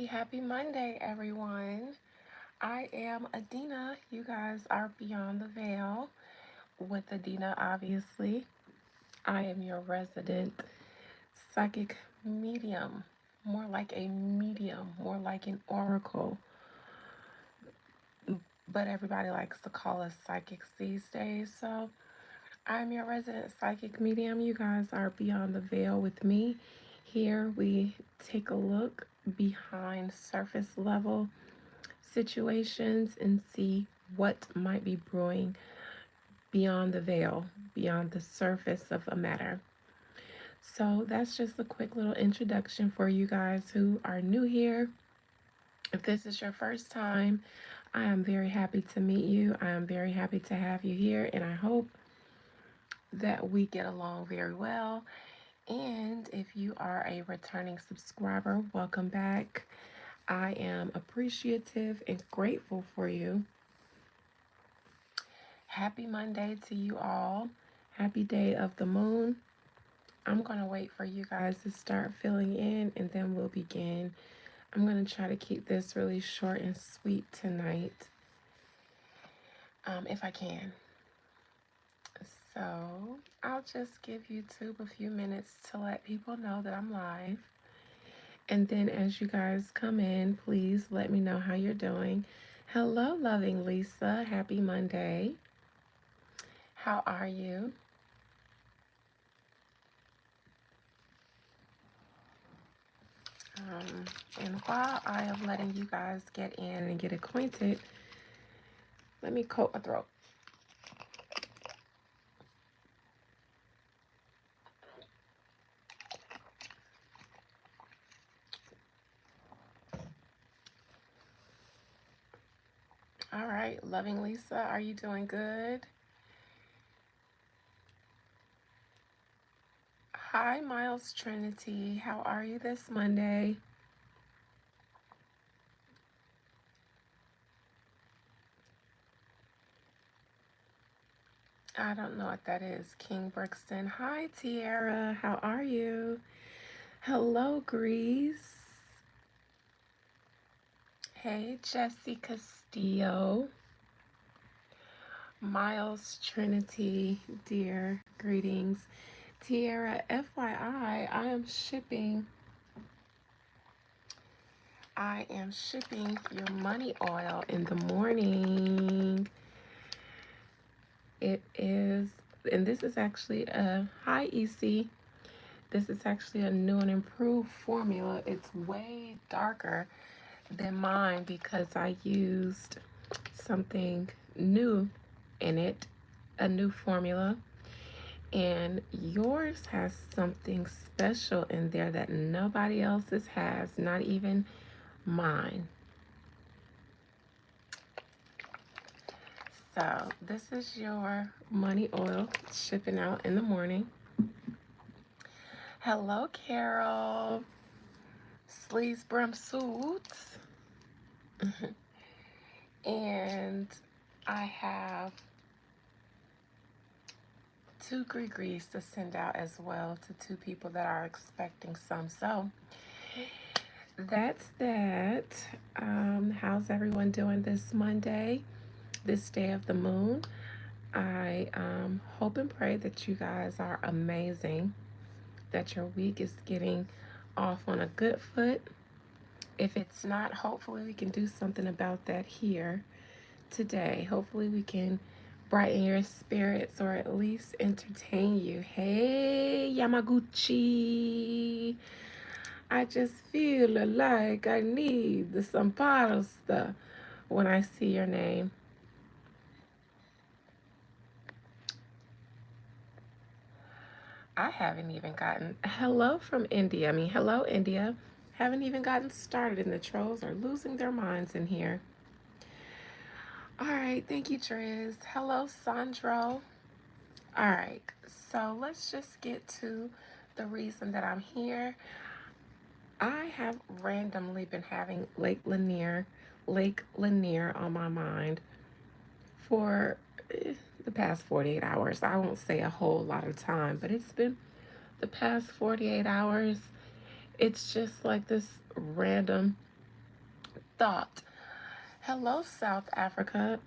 Happy Monday, everyone. I am Adina. You guys are Beyond the Veil with Adina, obviously. I am your resident psychic medium, more like a medium, more like an oracle, but everybody likes to call us psychics these days. So I'm your resident psychic medium. You guys are Beyond the Veil with me. Here we take a look behind surface level situations and see what might be brewing beyond the veil, beyond the surface of a matter. So that's just a quick little introduction for you guys who are new here. If this is your first time, I am very happy to meet you. I am very happy to have you here, and I hope that we get along very well. And if you are a returning subscriber, welcome back. I am appreciative and grateful for you. Happy Monday to you all. Happy day of the moon. I'm going to wait for you guys to start filling in and then we'll begin. I'm going to try to keep this really short and sweet tonight, if I can. So I'll just give YouTube a few minutes to let people know that I'm live. And then as you guys come in, please let me know how you're doing. Hello, loving Lisa. Happy Monday. How are you? And while I am letting you guys get in and get acquainted, let me coat my throat. All right, loving Lisa, are you doing good? Hi, Miles Trinity. How are you this Monday? I don't know what that is. King Brixton. Hi, Tiara. How are you? Hello, Grease. Hey, Jesse Castillo. Miles Trinity, dear, greetings. Tiara, FYI, I am shipping your money oil in the morning. It is, and this is actually a high EC. This is actually a new and improved formula. It's way darker than mine because I used something new in it, a new formula. And yours has something special in there that nobody else's has, not even mine. So this is your money oil shipping out in the morning. Hello, Carol. Sleeves Brim Suits. And I have 2 Gregories to send out as well to 2 people that are expecting some. So that's that. How's everyone doing this Monday, this day of the moon? I hope and pray that you guys are amazing, that your week is getting off on a good foot. If it's not, hopefully we can do something about that here today. Hopefully we can brighten your spirits or at least entertain you. Hey, Yamaguchi. I just feel like I need some pasta when I see your name. I haven't even gotten hello from India. Hello, India. Haven't even gotten started, and the trolls are losing their minds in here. All right, thank you, Driz. Hello, Sandro. All right, so let's just get to the reason that I'm here. I have randomly been having Lake Lanier on my mind for the past 48 hours. I won't say a whole lot of time, but it's been the past 48 hours. It's just like this random thought. Hello, South Africa.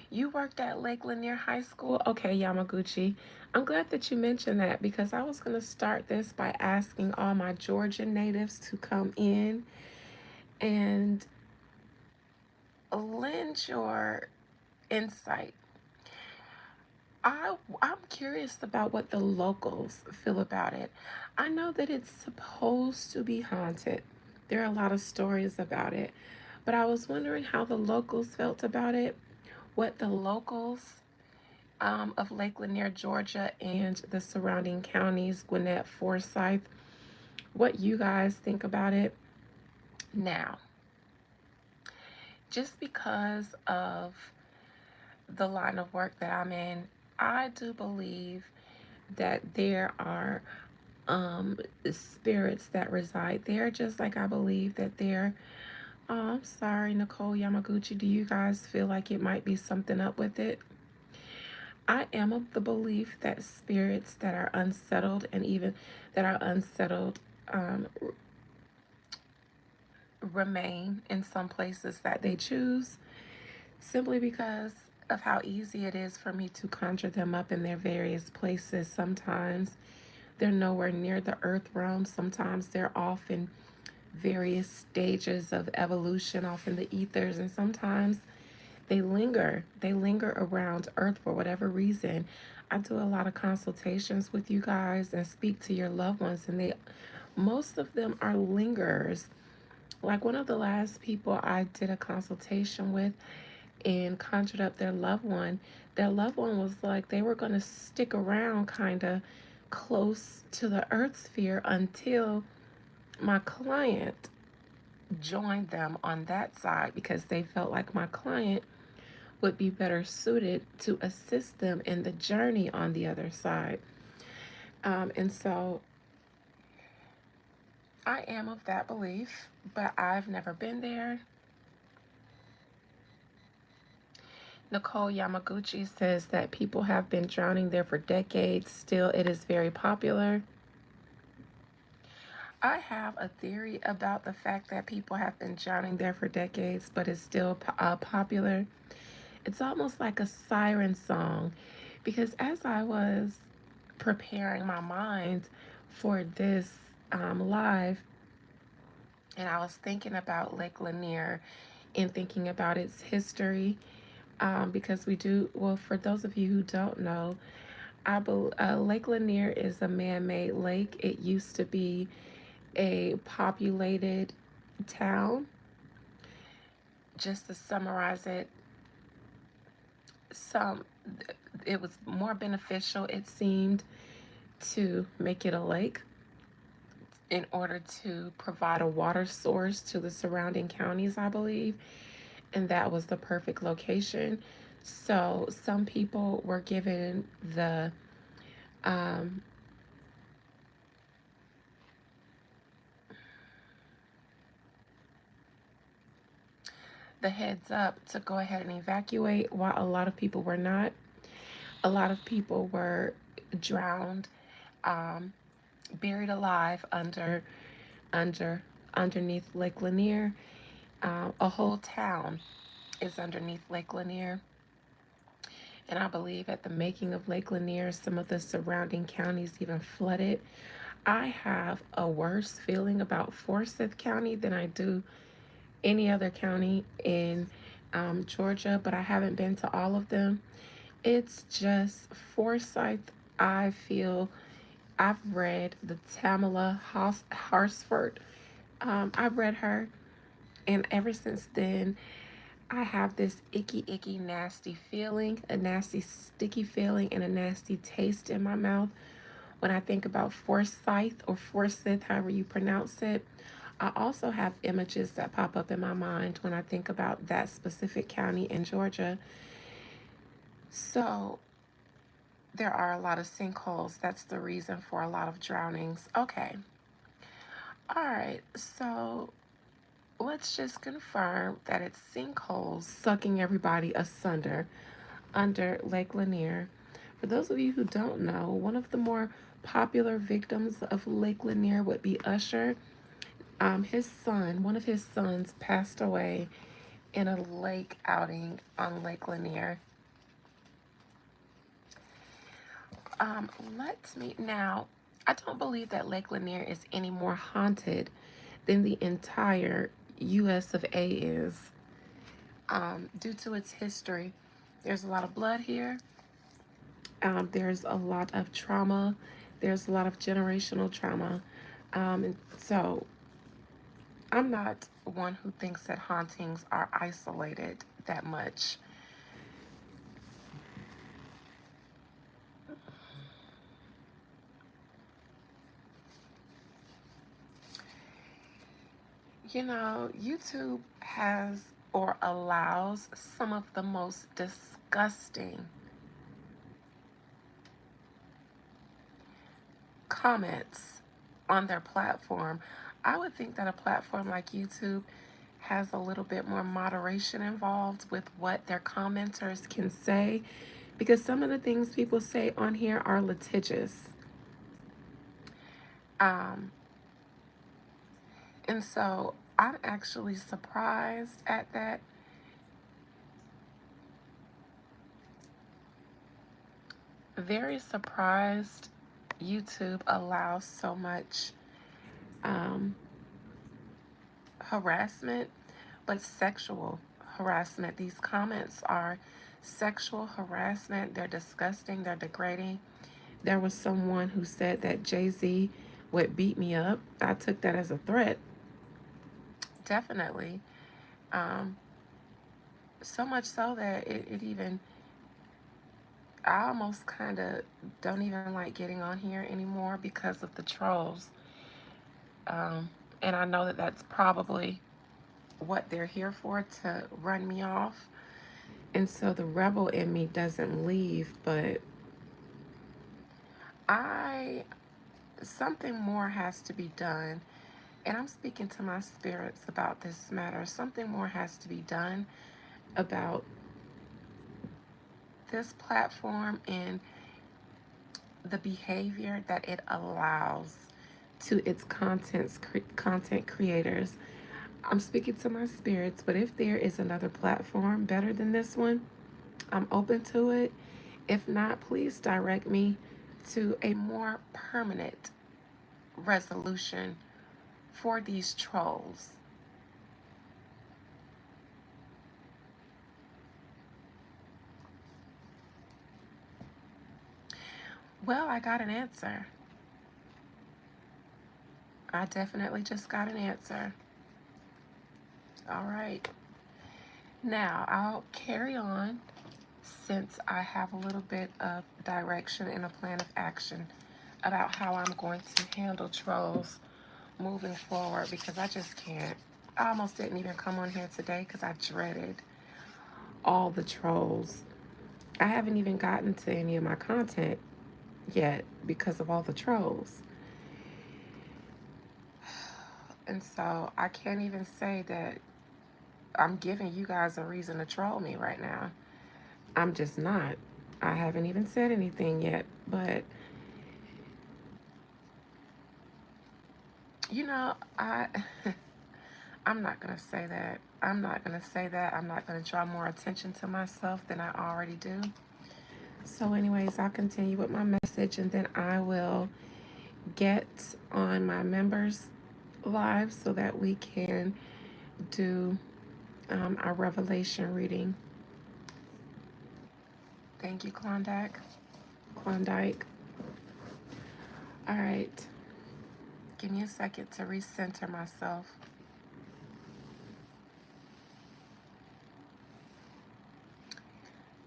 You worked at Lake Lanier High School? Okay, Yamaguchi. I'm glad that you mentioned that because I was going to start this by asking all my Georgian natives to come in and lend your insight. I'm curious about what the locals feel about it. I know that it's supposed to be haunted. There are a lot of stories about it, but I was wondering how the locals felt about it, what the locals of Lake Lanier, Georgia, and the surrounding counties, Gwinnett, Forsyth, what you guys think about it. Now, just because of the line of work that I'm in, I do believe that there are spirits that reside there, just like I believe that there. Oh, I'm sorry, Nicole, Yamaguchi. Do you guys feel like it might be something up with it? I am of the belief that spirits that are unsettled and even that are unsettled remain in some places that they choose simply because of how easy it is for me to conjure them up in their various places. Sometimes they're nowhere near the earth realm, sometimes they're off in various stages of evolution, off in the ethers, and sometimes they linger around earth for whatever reason. I do a lot of consultations with you guys and speak to your loved ones, and they most of them are lingers. Like one of the last people I did a consultation with and conjured up their loved one was like they were going to stick around kind of close to the earth sphere until my client joined them on that side because they felt like my client would be better suited to assist them in the journey on the other side. And so I am of that belief, but I've never been there. Nicole Yamaguchi says that people have been drowning there for decades. Still, it is very popular. I have a theory about the fact that people have been drowning there for decades, but it's still popular. It's almost like a siren song because as I was preparing my mind for this live, and I was thinking about Lake Lanier and thinking about its history, because we do, well, for those of you who don't know, Lake Lanier is a man made lake. It used to be a populated town. Just to summarize it, some it was more beneficial, it seemed, to make it a lake in order to provide a water source to the surrounding counties, I believe, and that was the perfect location. So some people were given um, the heads up to go ahead and evacuate, while a lot of people were not. A lot of people were drowned, um, buried alive under underneath Lake Lanier. A whole town is underneath Lake Lanier. And I believe at the making of Lake Lanier, some of the surrounding counties even flooded. I have a worse feeling about Forsyth County than I do any other county in Georgia, but I haven't been to all of them. It's just Forsyth. I feel I've read the Tamala Harsford. I've read her, and ever since then, I have this icky, nasty feeling, a nasty, sticky feeling, and a nasty taste in my mouth when I think about Forsyth or Forsyth, however you pronounce it. I also have images that pop up in my mind when I think about that specific county in Georgia. So there are a lot of sinkholes. That's the reason for a lot of drownings. Okay. All right. So let's just confirm that it's sinkholes sucking everybody asunder under Lake Lanier. For those of you who don't know, one of the more popular victims of Lake Lanier would be Usher. His son, one of his sons, passed away in a lake outing on Lake Lanier. Let me now. I don't believe that Lake Lanier is any more haunted than the entire U.S. of A. is. Due to its history, there's a lot of blood here. There's a lot of trauma. There's a lot of generational trauma. And so I'm not one who thinks that hauntings are isolated that much. You know, YouTube has or allows some of the most disgusting comments on their platform. I would think that a platform like YouTube has a little bit more moderation involved with what their commenters can say, because some of the things people say on here are litigious. Um, and so I'm actually surprised at that. Very surprised YouTube allows so much um, harassment, but sexual harassment. These comments are sexual harassment. They're disgusting. They're degrading. There was someone who said that Jay-Z would beat me up. I took that as a threat. Definitely. Um, so much so that it even, I almost kind of don't even like getting on here anymore because of the trolls. Um, and I know that that's probably what they're here for, to run me off. And so the rebel in me doesn't leave, but I, something more has to be done. And I'm speaking to my spirits about this matter. Something more has to be done about this platform and the behavior that it allows to its content creators. I'm speaking to my spirits, but if there is another platform better than this one, I'm open to it. If not, please direct me to a more permanent resolution for these trolls. Well, I got an answer. I definitely just got an answer. All right. Now, I'll carry on since I have a little bit of direction and a plan of action about how I'm going to handle trolls moving forward, because I just can't. I almost didn't even come on here today because I dreaded all the trolls. I haven't even gotten to any of my content yet because of all the trolls. And so I can't even say that I'm giving you guys a reason to troll me right now. I'm just not. I haven't even said anything yet, but you know, I'm not going to say that. I'm not going to say that. I'm not going to draw more attention to myself than I already do. So anyways, I'll continue with my message, and then I will get on my members live so that we can do our revelation reading. Thank you, Klondike. Klondike. All right. Give me a second to recenter myself.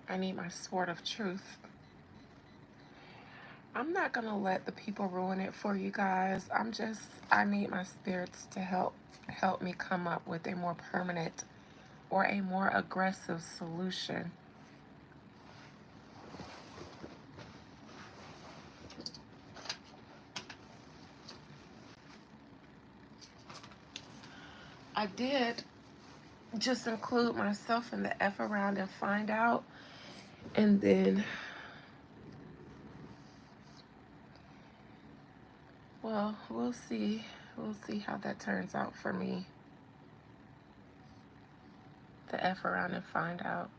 I need my sword of truth. I'm not going to let the people ruin it for you guys. I need my spirits to help me come up with a more permanent or a more aggressive solution. I did just include myself in the F around and find out, and then, well, we'll see We'll see how that turns out for me. The F around and find out.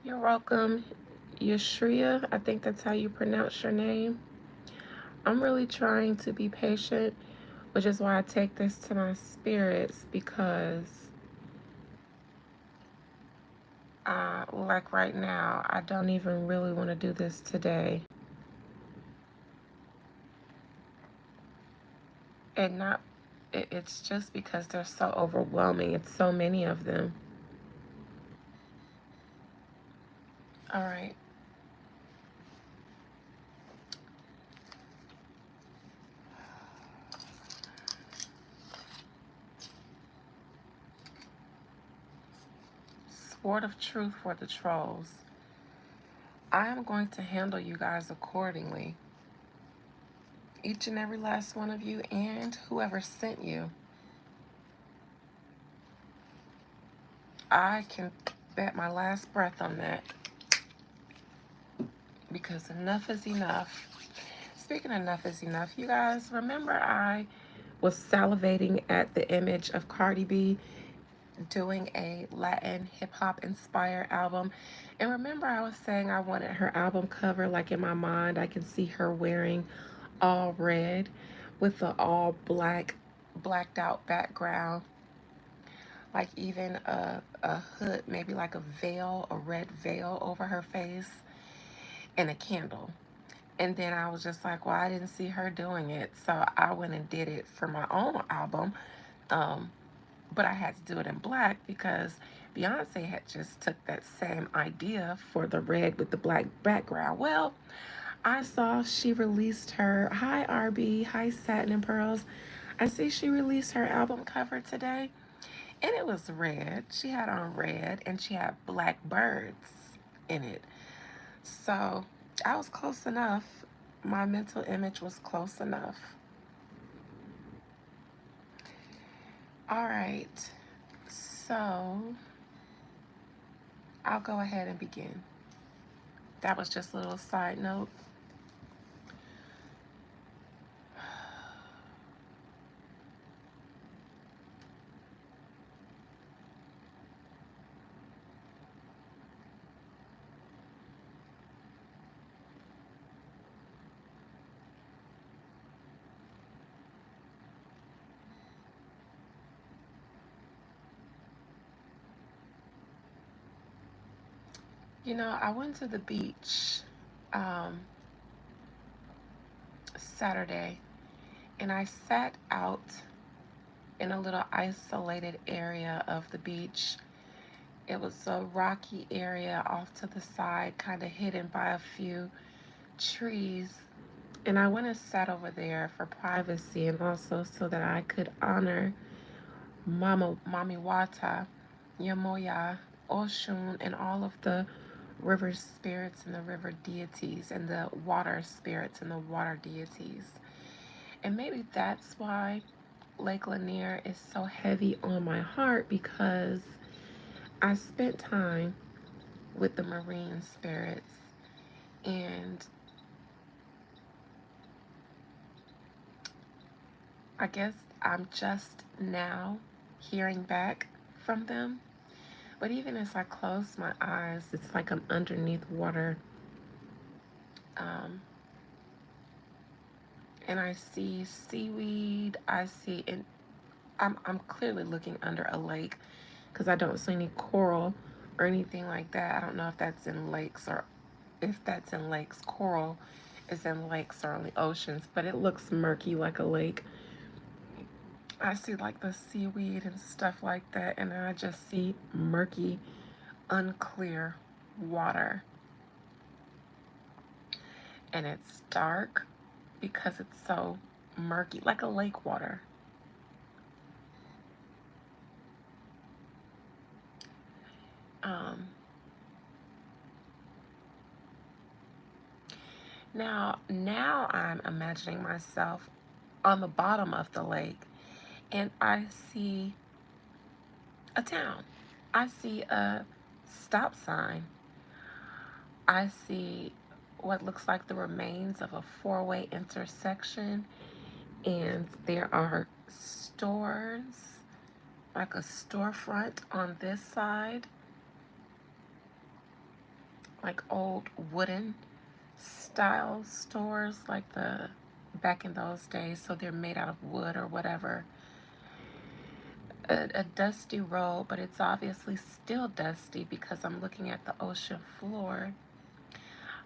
You're welcome, Yashria. I think that's how you pronounce your name. I'm really trying to be patient, which is why I take this to my spirits because, like right now, I don't even really want to do this today. And not, it's just because they're so overwhelming. It's so many of them. All right. Sword of truth for the trolls. I am going to handle you guys accordingly. Each and every last one of you and whoever sent you. I can bet my last breath on that. Because enough is enough. Speaking of enough is enough, you guys, remember I was salivating at the image of Cardi B doing a Latin hip-hop inspired album. And remember I was saying I wanted her album cover, like in my mind I can see her wearing all red with the all blacked out background, like even a hood, maybe like a veil, a red veil over her face, and a candle. And then I was just like, well, I didn't see her doing it, so I went and did it for my own album. um, but I had to do it in black because Beyonce had just took that same idea for the red with the black background. Well, I saw she released her, hi RB, hi Satin and Pearls. I see she released her album cover today, and it was red. She had on red and she had black birds in it. So I was close enough. My mental image was close enough. All right. So I'll go ahead and begin. That was just a little side note. You know, I went to the beach um, Saturday, and I sat out in a little isolated area of the beach. It was a rocky area off to the side, kind of hidden by a few trees. And I went and sat over there for privacy and also so that I could honor Mami Wata, Yamoya, Oshun, and all of the river spirits and the river deities and the water spirits and the water deities. And maybe that's why Lake Lanier is so heavy on my heart, because I spent time with the marine spirits, and I guess I'm just now hearing back from them. But even as I close my eyes, it's like I'm underneath water. Um, and I see seaweed. And I'm clearly looking under a lake because I don't see any coral or anything like that. I don't know if that's in lakes or if that's in lakes. Coral is in lakes or on the oceans, but it looks murky like a lake. I see like the seaweed and stuff like that, and then I just see murky, unclear water. And it's dark because it's so murky, like a lake water. Um, now I'm imagining myself on the bottom of the lake, and I see a town. I see a stop sign. I see what looks like the remains of a four-way intersection, and there are stores, like a storefront on this side, like old wooden style stores, like the back in those days, so they're made out of wood or whatever. A dusty road, but it's obviously still dusty because I'm looking at the ocean floor.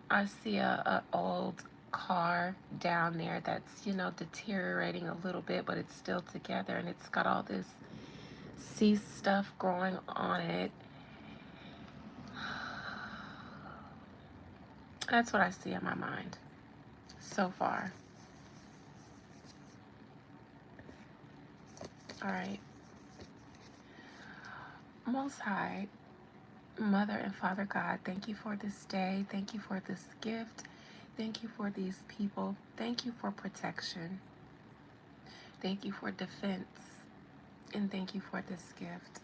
I see a old car down there that's, deteriorating a little bit, but it's still together, and it's got all this sea stuff growing on it. That's what I see in my mind so far. All right. Most High, Mother and Father God, thank you for this day. Thank you for this gift. Thank you for these people. Thank you for protection. Thank you for defense. And thank you for this gift.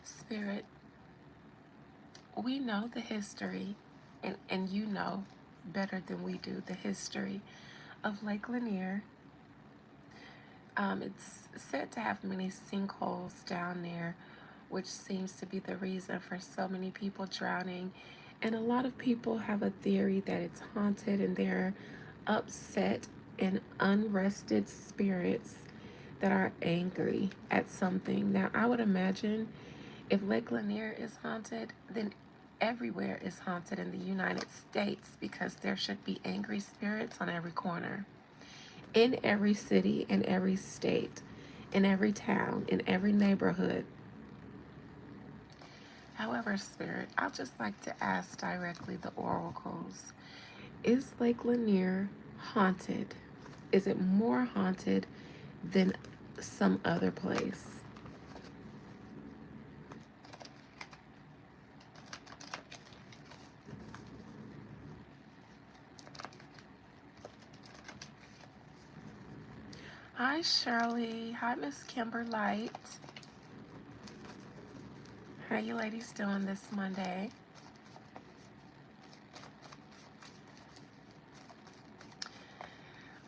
Spirit, we know the history, and you know better than we do the history of Lake Lanier. It's said to have many sinkholes down there, which seems to be the reason for so many people drowning. And a lot of people have a theory that it's haunted and they're upset and unrested spirits that are angry at something. Now, I would imagine if Lake Lanier is haunted, then everywhere is haunted in the United States, because there should be angry spirits on every corner, in every city, in every state, in every town, in every neighborhood. However, Spirit, I'd just like to ask directly the oracles. Is Lake Lanier haunted? Is it more haunted than some other place? Hi, Shirley. Hi, Miss Kimber Light. How you ladies doing this Monday?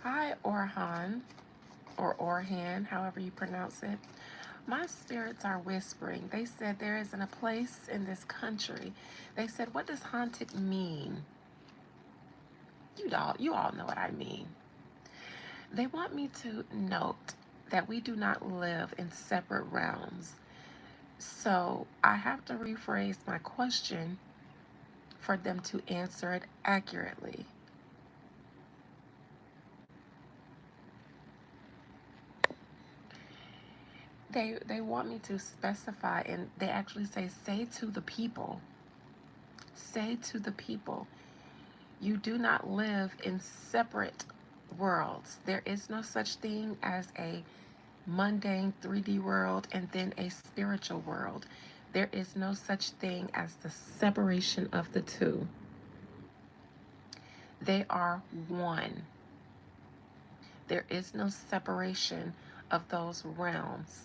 Hi, Orhan, or Orhan, however you pronounce it. My spirits are whispering. They said there isn't a place in this country. They said, what does haunted mean? You all know what I mean. They want me to note that we do not live in separate realms. So I have to rephrase my question for them to answer it accurately. They want me to specify, and they actually say to the people. Say to the people, you do not live in separate worlds. There is no such thing as a mundane 3D world and then a spiritual world. There is no such thing as the separation of the two. They are one. There is no separation of those realms.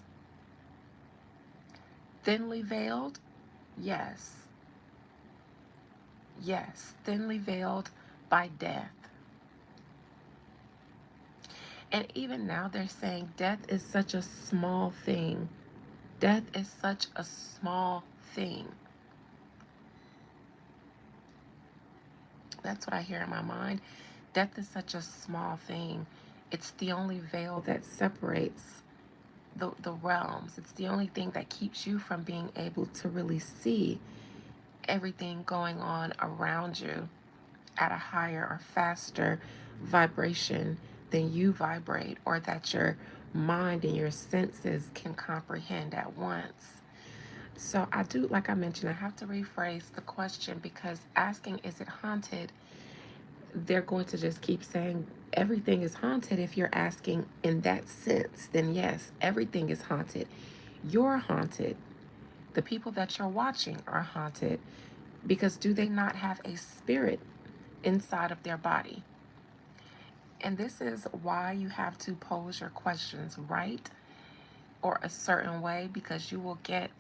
Thinly veiled? Yes. Yes, thinly veiled by death. And even now they're saying death is such a small thing. Death is such a small thing. That's what I hear in my mind. Death is such a small thing. It's the only veil that separates the realms. It's the only thing that keeps you from being able to really see everything going on around you at a higher or faster vibration than you vibrate, or that your mind and your senses can comprehend at once. So I do, like I mentioned, I have to rephrase the question, because asking, is it haunted? They're going to just keep saying everything is haunted. If you're asking in that sense, then yes, everything is haunted. You're haunted. The people that you're watching are haunted, because do they not have a spirit inside of their body? And this is why you have to pose your questions right, or a certain way, because you will get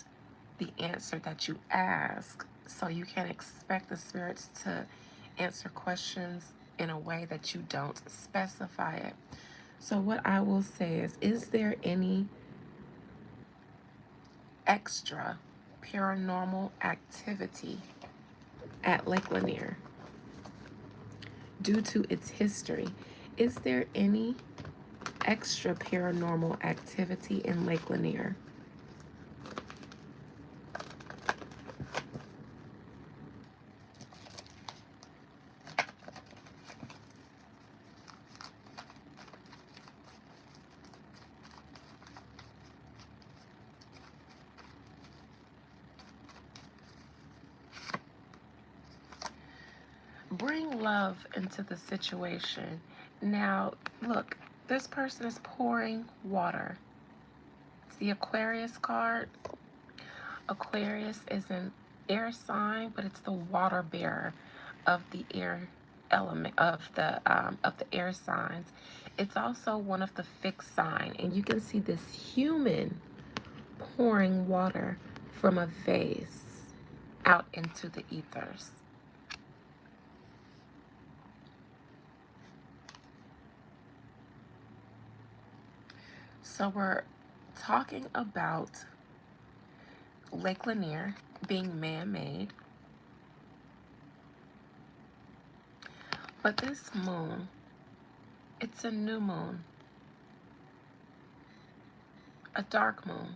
the answer that you ask So you can expect the spirits to answer questions in a way that you don't specify it. So what I will say is there any extra paranormal activity at Lake Lanier due to its history? Is there any extra paranormal activity in Lake Lanier? Bring love into the situation. Now, look, this person is pouring water. It's the Aquarius card. Aquarius is an air sign, but it's the water bearer of the air element of the air signs. It's also one of the fixed sign, and you can see this human pouring water from a vase out into the ethers. So we're talking about Lake Lanier being man-made, but this moon, it's a new moon, a dark moon.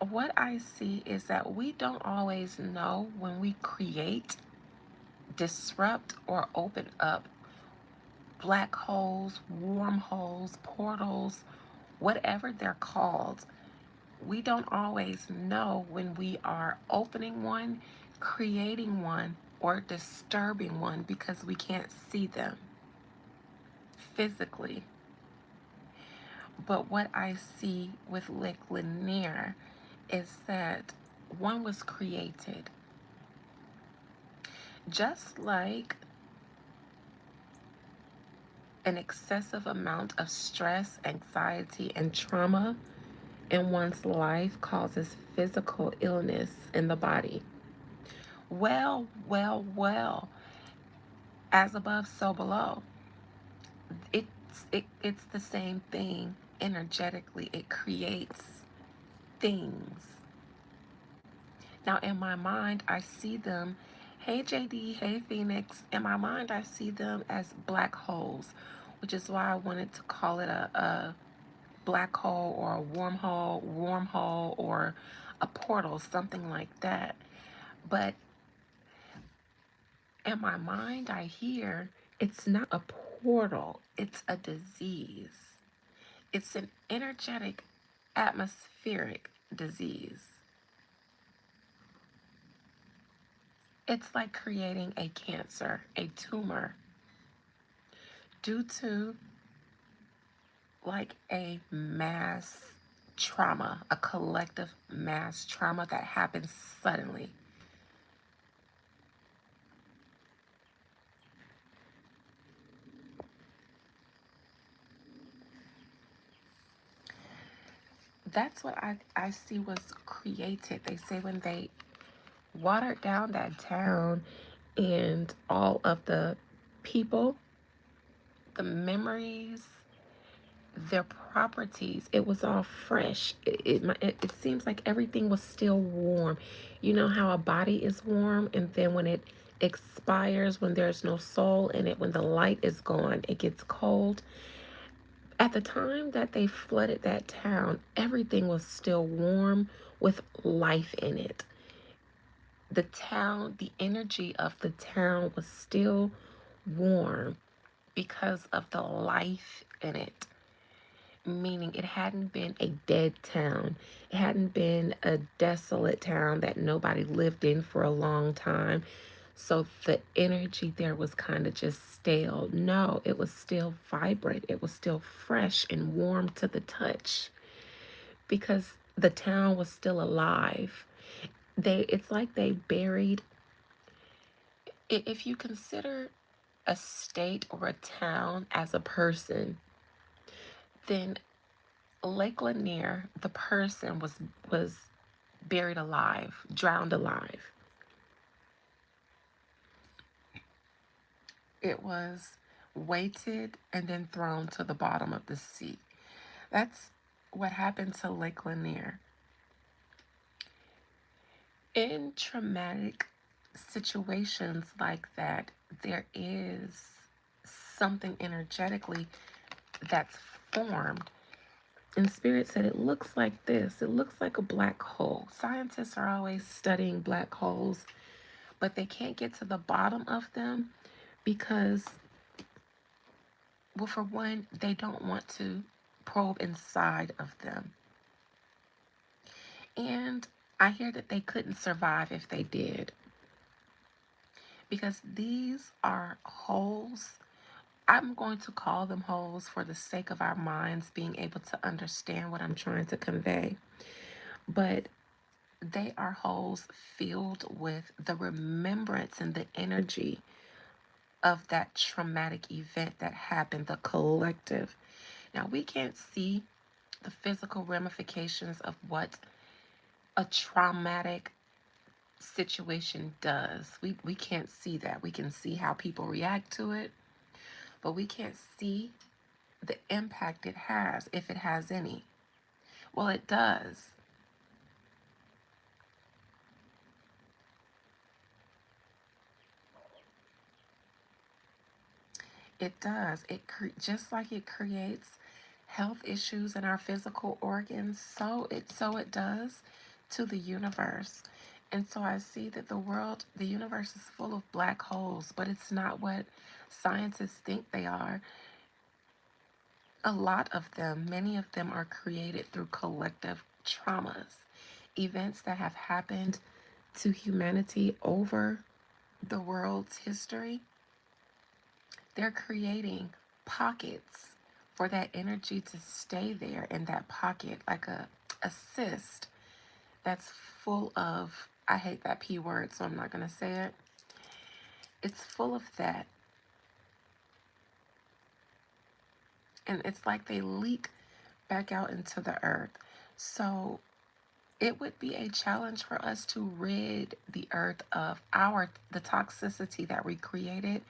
What I see is that we don't always know when we create, disrupt, or open up black holes, wormholes, portals, whatever they're called. We don't always know when we are opening one, creating one, or disturbing one because we can't see them physically. But what I see with Lake Lanier is that one was created just like an excessive amount of stress, anxiety, and trauma in one's life causes physical illness in the body. Well, as above, so below. It's the same thing energetically. It creates things. Now, in my mind, I see them. Hey, JD. Hey, Phoenix. In my mind, I see them as black holes, which is why I wanted to call it a black hole or a wormhole, or a portal, something like that. But in my mind, I hear it's not a portal, it's a disease. It's an energetic, atmospheric disease. It's like creating a cancer, a tumor, due to like a mass trauma, a collective mass trauma that happens suddenly. That's what I see was created. They say when they watered down that town and all of the people, the memories, their properties, it was all fresh. It seems like everything was still warm. You know how a body is warm, and then when it expires, when there's no soul in it, when the light is gone, it gets cold. At the time that they flooded that town, everything was still warm with life in it. The town, the energy of the town was still warm because of the life in it. Meaning it hadn't been a dead town. It hadn't been a desolate town that nobody lived in for a long time. So the energy there was kind of just stale. No, it was still vibrant. It was still fresh and warm to the touch because the town was still alive. It's like they buried, if you consider a state or a town as a person, then Lake Lanier, the person was buried alive, drowned alive. It was weighted and then thrown to the bottom of the sea. That's what happened to Lake Lanier. In traumatic situations like that, there is something energetically that's formed. And Spirit said it looks like this. It looks like a black hole. Scientists are always studying black holes, but they can't get to the bottom of them because, well, for one, they don't want to probe inside of them. And I hear that they couldn't survive if they did, because these are holes. I'm going to call them holes for the sake of our minds being able to understand what I'm trying to convey. But they are holes filled with the remembrance and the energy of that traumatic event that happened, the collective. Now, we can't see the physical ramifications of what a traumatic situation does. We can't see that. We can see how people react to it, but we can't see the impact it has, if it has any. Well, it does. It does. Just like it creates health issues in our physical organs, so it does to the universe. And so I see that the universe is full of black holes, but it's not what scientists think they are. A lot of them, many of them are created through collective traumas, events that have happened to humanity over the world's history. They're creating pockets for that energy to stay there in that pocket, like a cyst that's full of, I hate that P word, so I'm not going to say it. It's full of that. And it's like they leak back out into the earth. So it would be a challenge for us to rid the earth of the toxicity that we created,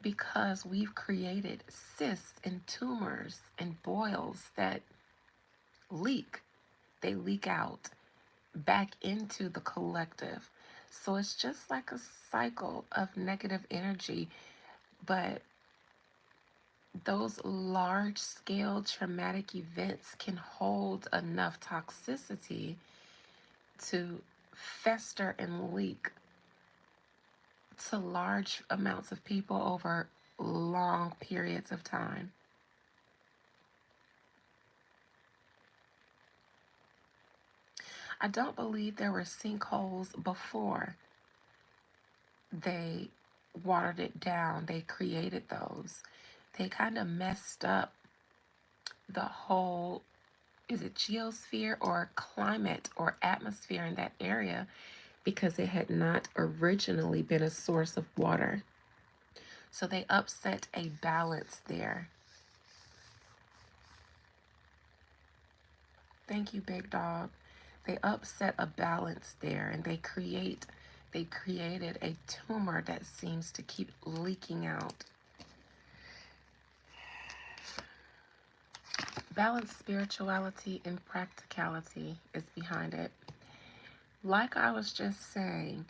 because we've created cysts and tumors and boils that leak. They leak out back into the collective. So it's just like a cycle of negative energy, but those large scale traumatic events can hold enough toxicity to fester and leak to large amounts of people over long periods of time. I don't believe there were sinkholes before they watered it down. They created those. They kind of messed up the whole, is it geosphere or climate or atmosphere in that area, because it had not originally been a source of water. So they upset a balance there. Thank you, big dog. They upset a balance there, and they created a tumor that seems to keep leaking out. Balanced spirituality and practicality is behind it. Like I was just saying,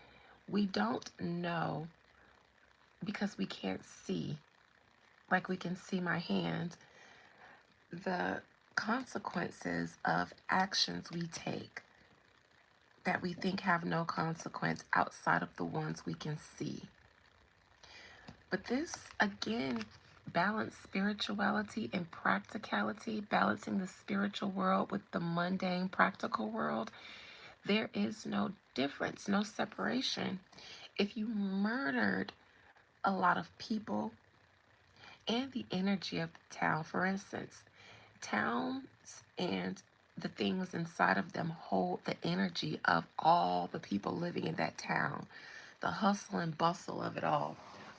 we don't know because we can't see. Like we can see my hand, the consequences of actions we take that we think have no consequence outside of the ones we can see. But this, again, balance spirituality and practicality, balancing the spiritual world with the mundane practical world, there is no difference, no separation. If you murdered a lot of people and the energy of the town, for instance, towns and the things inside of them hold the energy of all the people living in that town, the hustle and bustle of it all.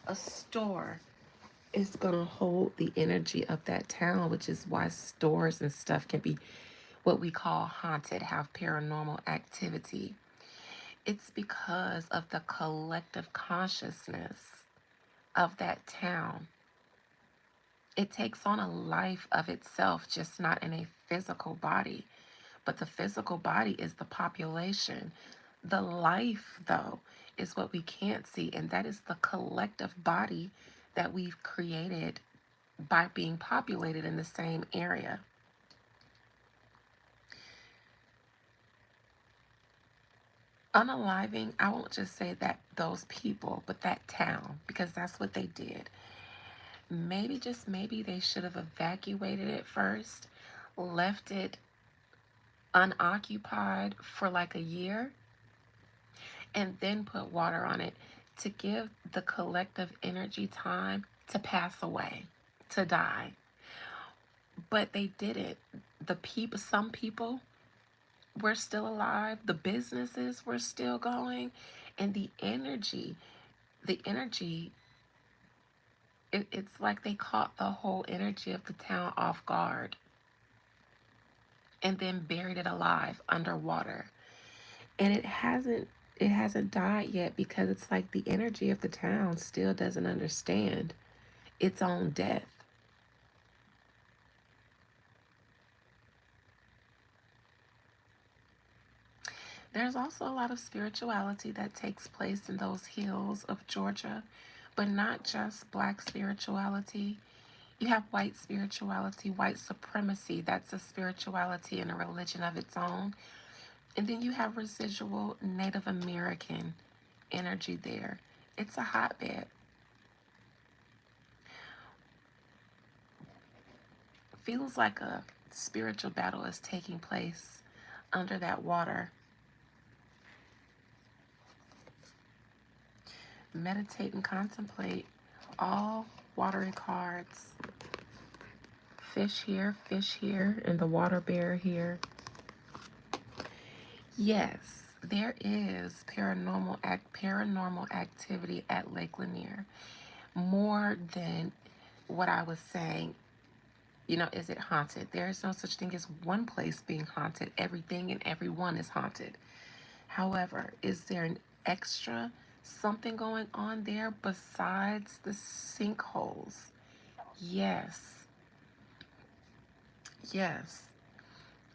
A store is going to hold the energy of that town, which is why stores and stuff can be what we call haunted, have paranormal activity. It's because of the collective consciousness of that town. It takes on a life of itself, just not in a physical body. But the physical body is the population. The life, though, is what we can't see, and that is the collective body that we've created by being populated in the same area. Unaliving, I won't just say that those people, but that town, because that's what they did. Maybe, just maybe, they should have evacuated it first, left it unoccupied for like a year, and then put water on it to give the collective energy time to pass away, to die. But they didn't. The people, some people were still alive, the businesses were still going, and the energy, it's like they caught the whole energy of the town off guard and then buried it alive underwater. And it hasn't died yet, because it's like the energy of the town still doesn't understand its own death. There's also a lot of spirituality that takes place in those hills of Georgia, but not just black spirituality. You have white spirituality, white supremacy, that's a spirituality and a religion of its own. And then you have residual Native American energy there. It's a hotbed. Feels like a spiritual battle is taking place under that water. Meditate and contemplate all watery cards. Fish here, and the water bear here. Yes, there is paranormal activity at Lake Lanier. More than what I was saying, is it haunted? There is no such thing as one place being haunted. Everything and everyone is haunted. However, is there an extra something going on there besides the sinkholes? Yes. Yes.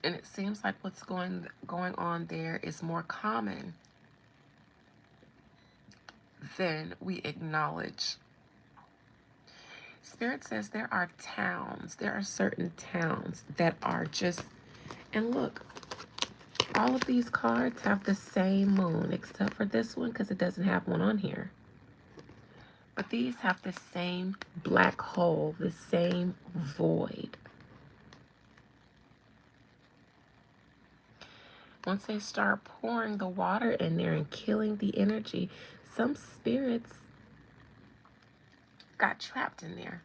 And it seems like what's going on there is more common than we acknowledge. Spirit says there are certain towns that are just, and look, all of these cards have the same moon, except for this one because it doesn't have one on here. But these have the same black hole, the same void. Once they start pouring the water in there and killing the energy, some spirits got trapped in there.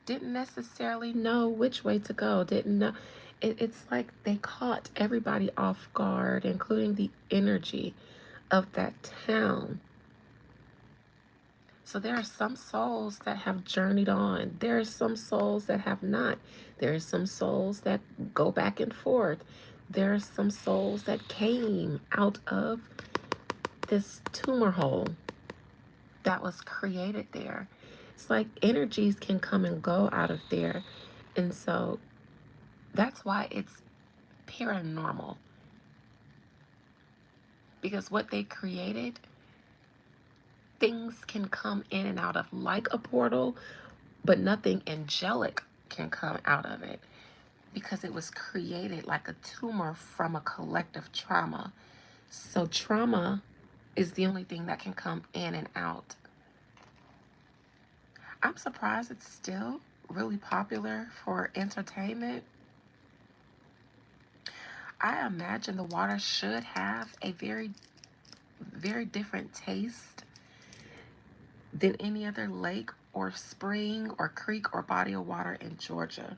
Didn't necessarily know which way to go. Didn't know. It's like they caught everybody off guard, including the energy of that town. So there are some souls that have journeyed on. There are some souls that have not. There are some souls that go back and forth. There are some souls that came out of this tumor hole that was created there. It's like energies can come and go out of there. And so that's why it's paranormal. Because what they created, things can come in and out of like a portal, but nothing angelic can come out of it, because it was created like a tumor from a collective trauma. So trauma is the only thing that can come in and out. I'm surprised it's still really popular for entertainment. I imagine the water should have a very, very different taste than any other lake or spring or creek or body of water in Georgia.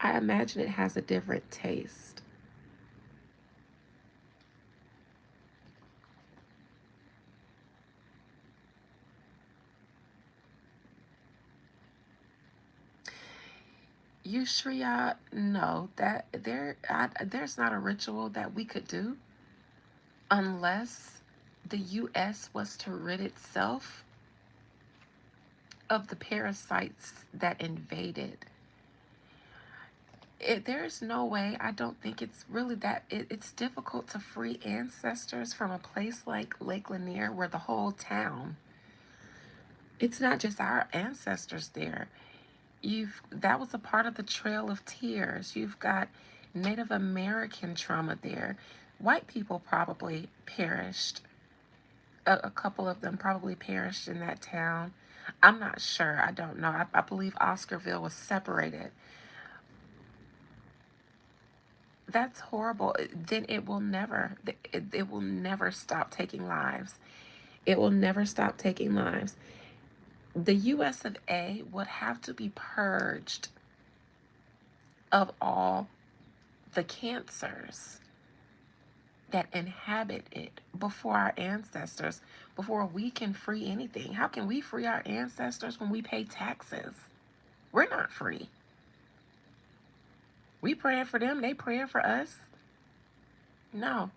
I imagine it has a different taste. You Shria, no, there's not a ritual that we could do unless the U.S. was to rid itself of the parasites that invaded. There's no way. I don't think it's really it's difficult to free ancestors from a place like Lake Lanier where the whole town, it's not just our ancestors there. You've That was a part of the Trail of Tears. You've got Native American trauma there. White people probably perished. A couple of them probably perished in that town. I'm not sure. I don't know. I believe Oscarville was separated. That's horrible. Then it will never stop taking lives. It will never stop taking lives. The US of A would have to be purged of all the cancers that inhabit it before our ancestors, before we can free anything. How can we free our ancestors when we pay taxes? We're not free. We praying for them, they praying for us. No.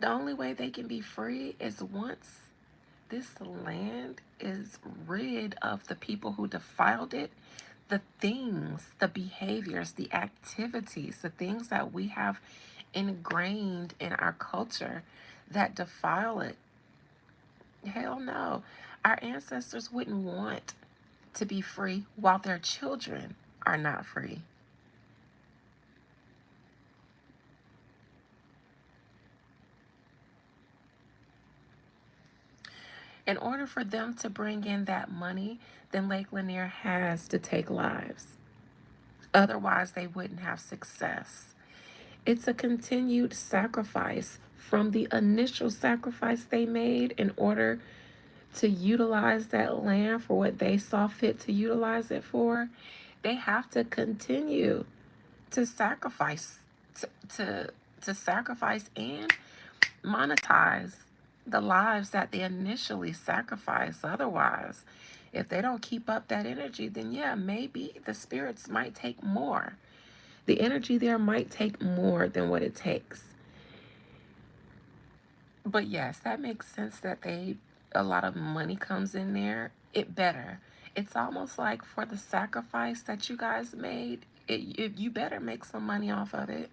The only way they can be free is once this land is rid of the people who defiled it, the things, the behaviors, the activities, the things that we have ingrained in our culture that defile it. Hell no. Our ancestors wouldn't want to be free while their children are not free. In order for them to bring in that money, then Lake Lanier has to take lives. Otherwise, they wouldn't have success. It's a continued sacrifice from the initial sacrifice they made in order to utilize that land for what they saw fit to utilize it for. They have to continue to sacrifice, to, to, to sacrifice and monetize the lives that they initially sacrificed. Otherwise, if they don't keep up that energy, then yeah, maybe the spirits might take more. The energy there might take more than what it takes. But yes, that makes sense that a lot of money comes in there. It better. It's almost like for the sacrifice that you guys made, you better make some money off of it.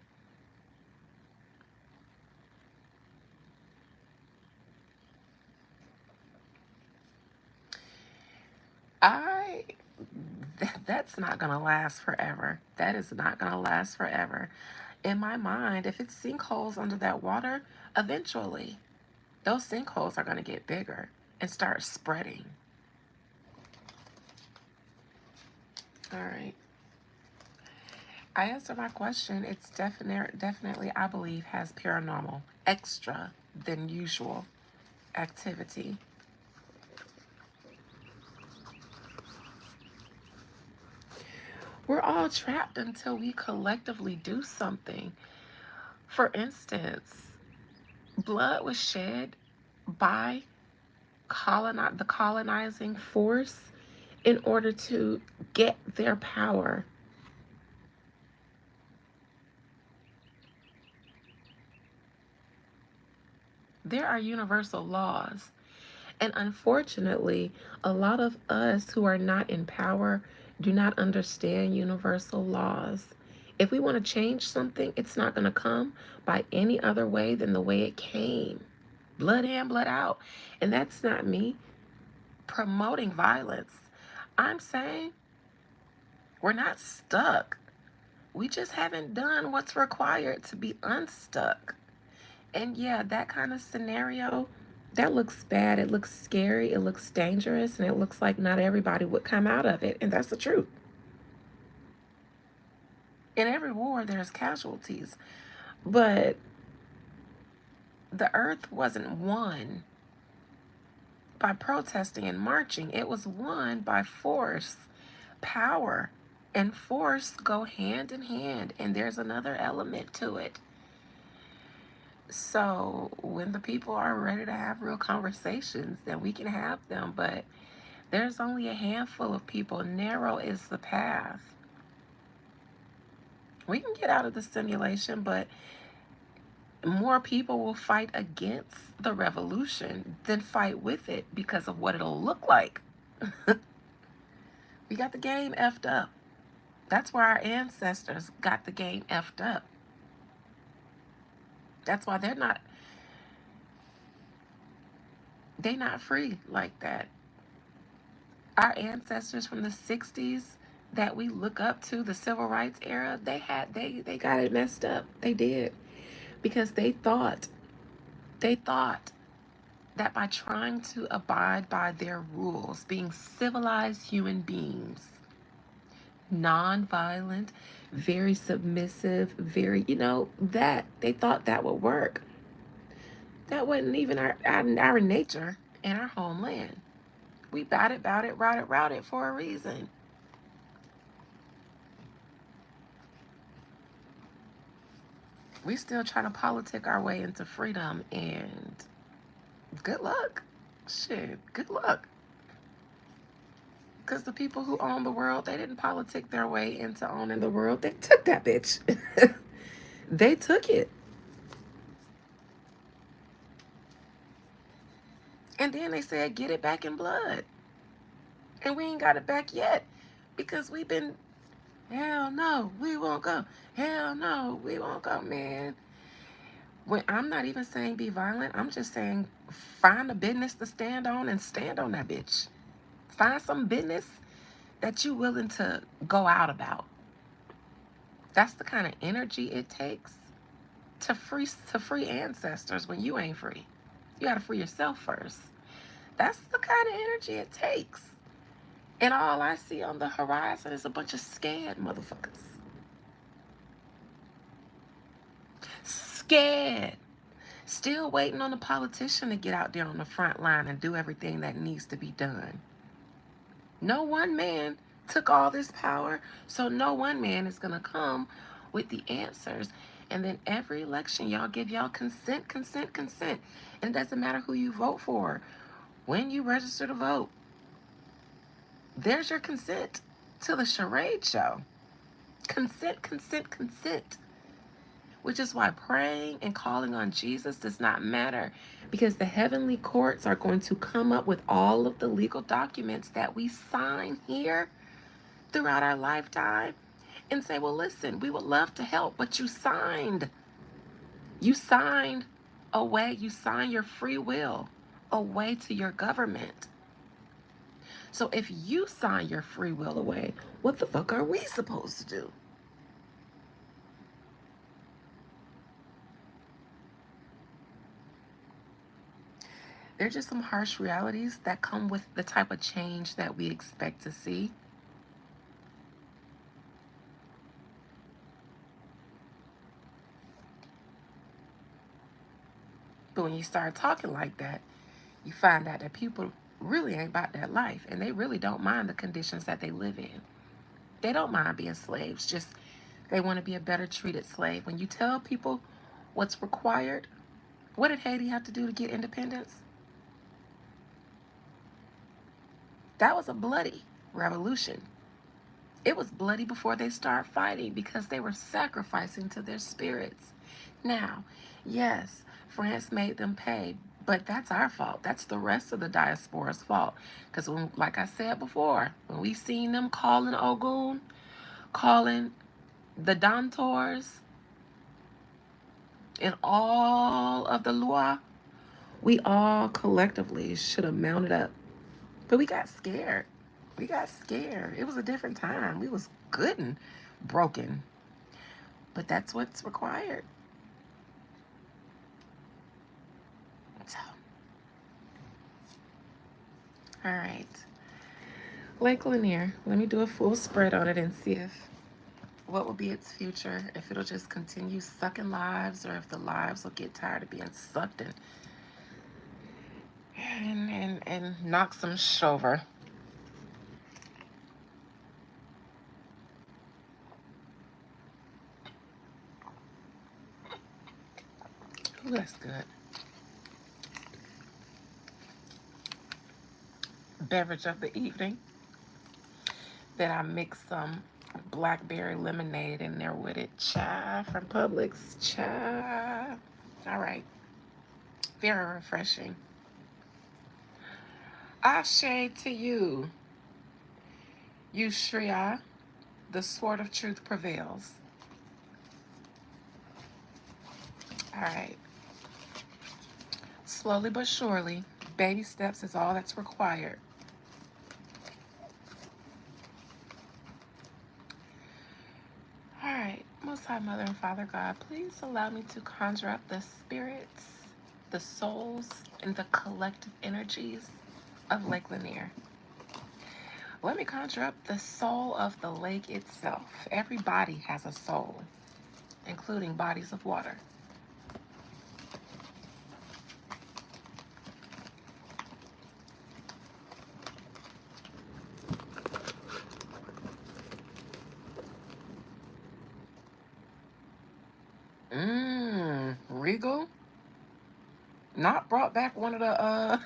I that's not gonna last forever. That is not gonna last forever. In my mind, if it's sinkholes under that water, eventually those sinkholes are gonna get bigger and start spreading. All right. I answered my question. It's definitely, I believe, has paranormal, extra than usual activity. We're all trapped until we collectively do something. For instance, blood was shed by the colonizing force in order to get their power. There are universal laws. And unfortunately, a lot of us who are not in power do not understand universal laws. If we want to change something, it's not going to come by any other way than the way it came, blood in, blood out. And that's not me promoting violence. I'm saying we're not stuck. We just haven't done what's required to be unstuck. And yeah, that kind of scenario, that looks bad. It looks scary. It looks dangerous. And it looks like not everybody would come out of it. And that's the truth. In every war, there's casualties. But the earth wasn't won by protesting and marching, it was won by force. Power and force go hand in hand. And there's another element to it. So when the people are ready to have real conversations, then we can have them. But there's only a handful of people. Narrow is the path. We can get out of the simulation, but more people will fight against the revolution than fight with it because of what it'll look like. We got the game effed up. That's where our ancestors got the game effed up. That's why they're not free like that. Our ancestors from the 60s that we look up to, the civil rights era, they got it messed up. They did. Because they thought that by trying to abide by their rules, being civilized human beings, non-violent, very submissive, very, that they thought that would work. That wasn't even our nature and our homeland. We batted, routed for a reason. We still trying to politic our way into freedom, and good luck. Shit, good luck. Because the people who own the world, they didn't politic their way into owning the world. They took that bitch. They took it. And then they said, get it back in blood. And we ain't got it back yet. Because we've been, hell no, we won't go. Hell no, we won't go, man. When I'm not even saying be violent, I'm just saying find a business to stand on and stand on that bitch. Find some business that you're willing to go out about. That's the kind of energy it takes to free ancestors when you ain't free. You gotta free yourself first. That's the kind of energy it takes. And all I see on the horizon is a bunch of scared motherfuckers. Scared. Still waiting on a politician to get out there on the front line and do everything that needs to be done. No one man took all this power, so no one man is going to come with the answers. And then every election, y'all give y'all consent. And it doesn't matter who you vote for. When you register to vote, there's your consent to the charade show. Consent. Which is why praying and calling on Jesus does not matter, because the heavenly courts are going to come up with all of the legal documents that we sign here throughout our lifetime and say, well, listen, we would love to help, but you signed away, you signed your free will away to your government. So if you sign your free will away, what the fuck are we supposed to do? There's just some harsh realities that come with the type of change that we expect to see. But when you start talking like that, you find out that people really ain't about that life, and they really don't mind the conditions that they live in. They don't mind being slaves, just they want to be a better treated slave. When you tell people what's required, what did Haiti have to do to get independence? That was a bloody revolution. It was bloody before they started fighting because they were sacrificing to their spirits. Now, yes, France made them pay, but that's our fault. That's the rest of the diaspora's fault. Because, like I said before, when we seen them calling Ogun, calling the Dantors, and all of the Loire, we all collectively should have mounted up. But we got scared. It was a different time. We was good and broken. But that's what's required. So, all right. Lake Lanier, let me do a full spread on it and see if what will be its future, if it'll just continue sucking lives or if the lives will get tired of being sucked and knock some shit over. Ooh, that's good. Beverage of the evening. Then I mix some blackberry lemonade in there with it. Cha from Publix. Cha. All right. Very refreshing. Ashe to you. You Shriya. The sword of truth prevails. All right. Slowly but surely, baby steps is all that's required. All right. Most High Mother and Father God, please allow me to conjure up the spirits, the souls, and the collective energies of Lake Lanier. Let me conjure up the soul of the lake itself. Every body has a soul, including bodies of water. Regal. Not brought back one of the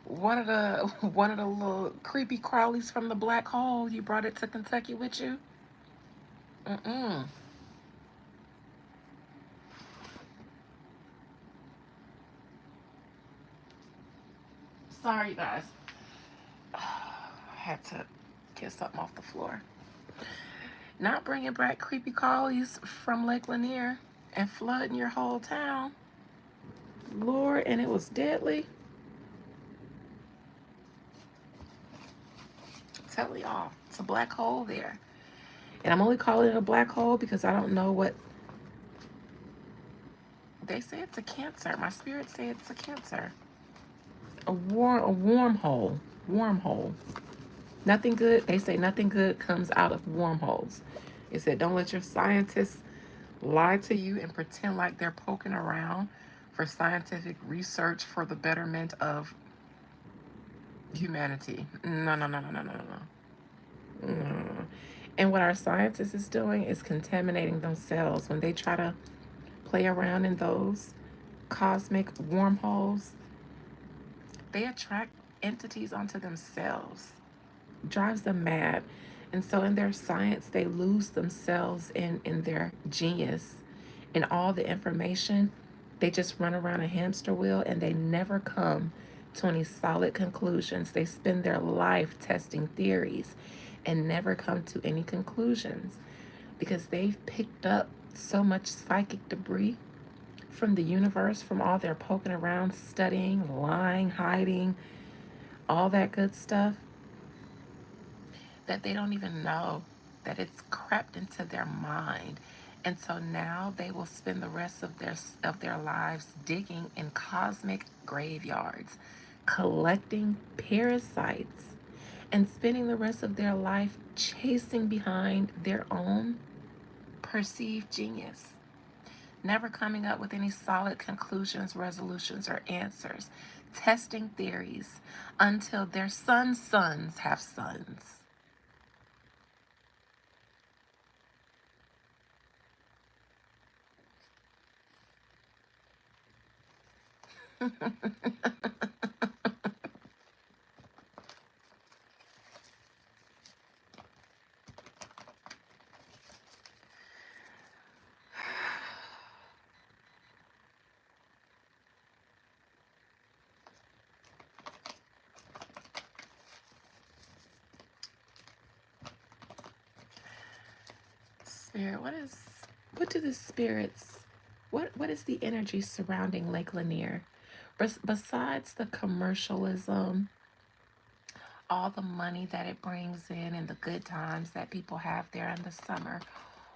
little creepy crawlies from the black hole. You brought it to Kentucky with you? Mm-mm. Sorry, guys. I had to get something off the floor. Not bringing back creepy crawlies from Lake Lanier and flooding your whole town. Lord, and it was deadly. Tell y'all, it's a black hole there. And I'm only calling it a black hole because I don't know what they say. It's a cancer. My spirit say it's a cancer. A wormhole. Wormhole. Nothing good. They say nothing good comes out of wormholes. It said don't let your scientists lie to you and pretend like they're poking around for scientific research for the betterment of humanity. No, no, no, no, no, no, no. No. And what our scientists is doing is contaminating themselves when they try to play around in those cosmic wormholes. They attract entities onto themselves, drives them mad. And so in their science, they lose themselves in their genius and all the information. They just run around a hamster wheel and they never come to any solid conclusions. They spend their life testing theories and never come to any conclusions because they've picked up so much psychic debris from the universe, from all their poking around, studying, lying, hiding, all that good stuff, that they don't even know that it's crept into their mind. And so now they will spend the rest of their lives digging in cosmic graveyards, collecting parasites, and spending the rest of their life chasing behind their own perceived genius, never coming up with any solid conclusions, resolutions, or answers, testing theories until their sons have sons. Spirit, what do the spirits, what is the energy surrounding Lake Lanier? Besides the commercialism, all the money that it brings in, and the good times that people have there in the summer,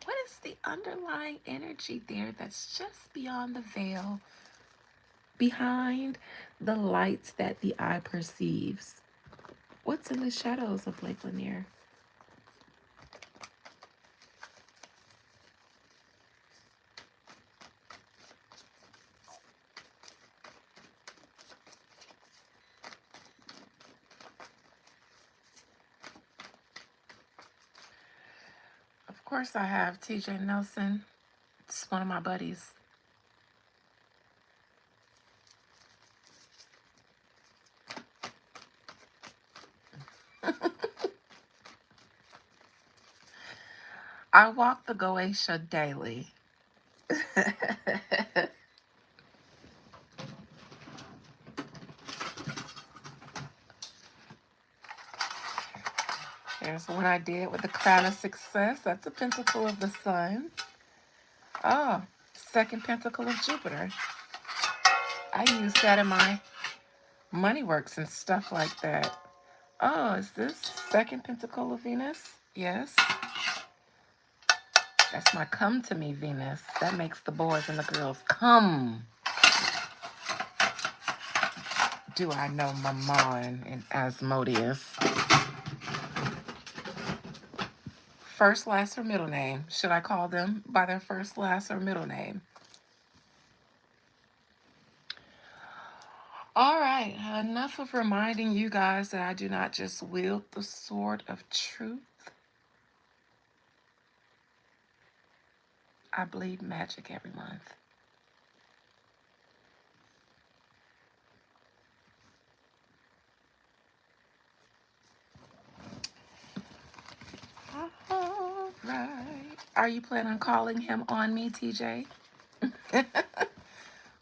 what is the underlying energy there that's just beyond the veil, behind the lights that the eye perceives? What's in the shadows of Lake Lanier? Of course, I have TJ Nelson. It's one of my buddies. I walk the Goetia daily. There's one I did with the crown of success. That's a pentacle of the sun. Oh, second pentacle of Jupiter. I use that in my money works and stuff like that. Oh, is this second pentacle of Venus? Yes. That's my come to me Venus. That makes the boys and the girls come. Do I know Mammon and Asmodeus? First, last, or middle name? Should I call them by their first, last, or middle name? All right, enough of reminding you guys that I do not just wield the sword of truth. I bleed magic every month. All right. Are you planning on calling him on me, TJ?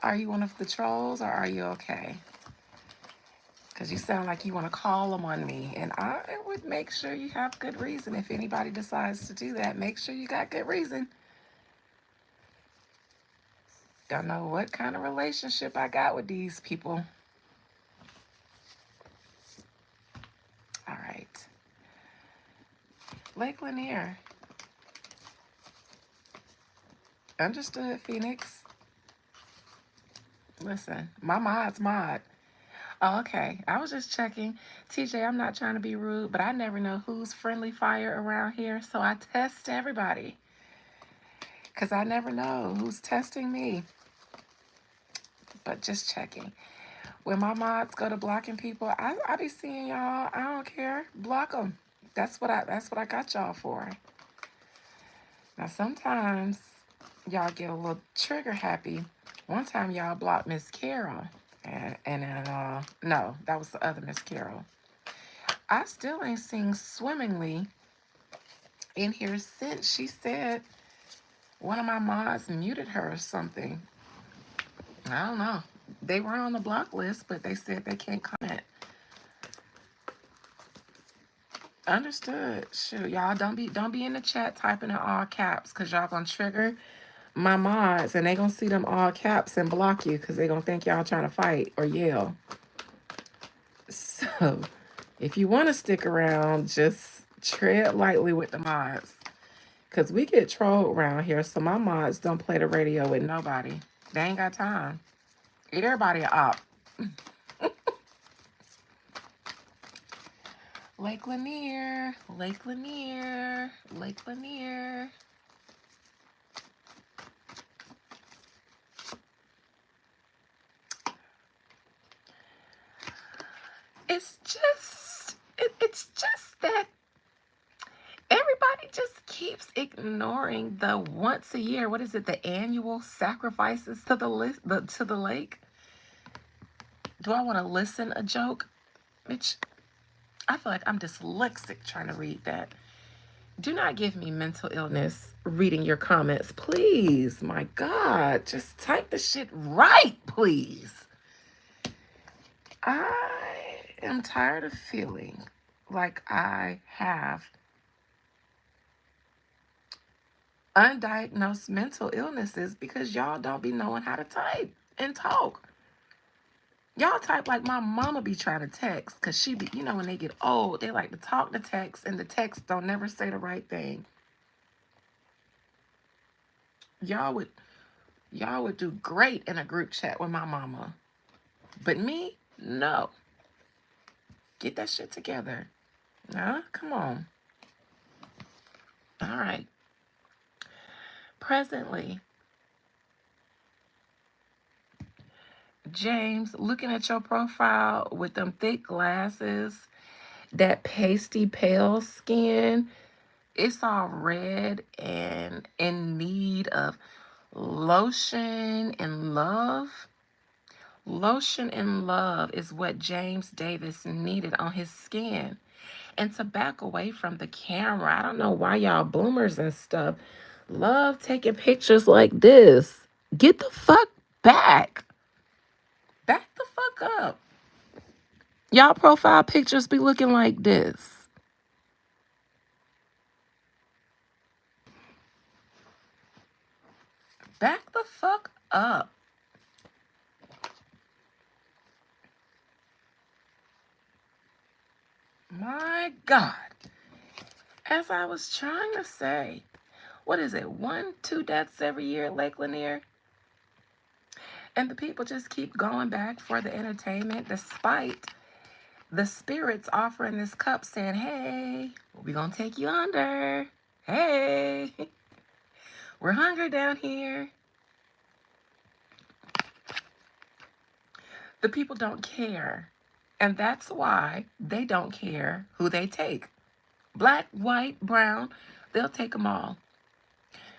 Are you one of the trolls or are you okay? Because you sound like you want to call him on me. And I would make sure you have good reason. If anybody decides to do that, make sure you got good reason. Don't know what kind of relationship I got with these people. All right. Lake Lanier. Understood, Phoenix. Listen, my mod's mod. Oh, okay. I was just checking. TJ, I'm not trying to be rude, but I never know who's friendly fire around here, so I test everybody. Because I never know who's testing me. But just checking. When my mods go to blocking people, I be seeing y'all. I don't care. Block them. That's what I got y'all for. Now sometimes y'all get a little trigger happy. One time y'all blocked Miss Carol. And no, that was the other Miss Carol. I still ain't seen Swimmingly in here since. She said one of my mods muted her or something. I don't know. They were on the block list, but they said they can't comment. Understood. Shoot, y'all don't be in the chat typing in all caps because y'all gonna trigger my mods and they gonna see them all caps and block you because they gonna think y'all trying to fight or yell. So if you want to stick around, just tread lightly with the mods because we get trolled around here. So my mods don't play the radio with nobody. They ain't got time. Everybody up. Lake Lanier, Lake Lanier, Lake Lanier. It's just that everybody just keeps ignoring the once a year. What is it? The annual sacrifices to the lake. Do I want to listen a joke? Bitch, I feel like I'm dyslexic trying to read that. Do not give me mental illness reading your comments, please. My God, just type the shit right, please. I am tired of feeling like I have undiagnosed mental illnesses because y'all don't be knowing how to type and talk. Y'all type like my mama be trying to text because she be, when they get old, they like to talk to text and the text don't never say the right thing. Y'all would do great in a group chat with my mama. But me, no. Get that shit together. Huh? Come on. All right. Presently, James, looking at your profile with them thick glasses, that pasty pale skin, it's all red and in need of lotion and love. Lotion and love is what James Davis needed on his skin. and to back away from the camera. I don't know why y'all boomers and stuff love taking pictures like this. Get the fuck back. Back the fuck up. Y'all profile pictures be looking like this. Back the fuck up. My God. As I was trying to say, what is it? 1, 2 deaths every year at Lake Lanier? And the people just keep going back for the entertainment despite the spirits offering this cup saying, hey, we're going to take you under. Hey, we're hungry down here. The people don't care. And that's why they don't care who they take. Black, white, brown, they'll take them all.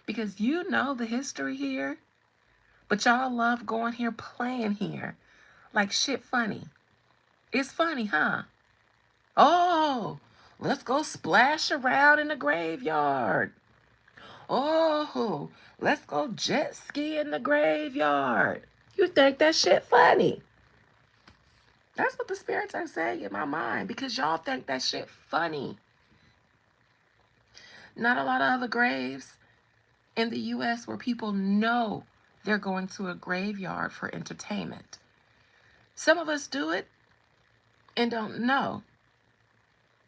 Because you know the history here. But y'all love going here, playing here. Like shit funny. It's funny, huh? Oh, let's go splash around in the graveyard. Oh, let's go jet ski in the graveyard. You think that shit funny. That's what the spirits are saying in my mind because y'all think that shit funny. Not a lot of other graves in the U.S. where people know they're going to a graveyard for entertainment. Some of us do it and don't know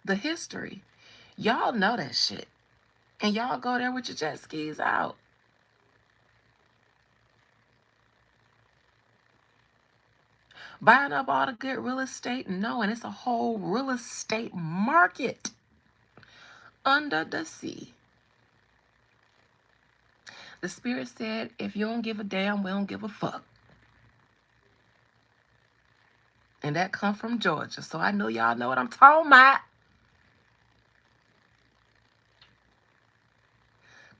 the history. Y'all know that shit. And y'all go there with your jet skis out. Buying up all the good real estate and knowing it's a whole real estate market under the sea. The spirit said, if you don't give a damn, we don't give a fuck. And that come from Georgia. So I know y'all know what I'm talking about.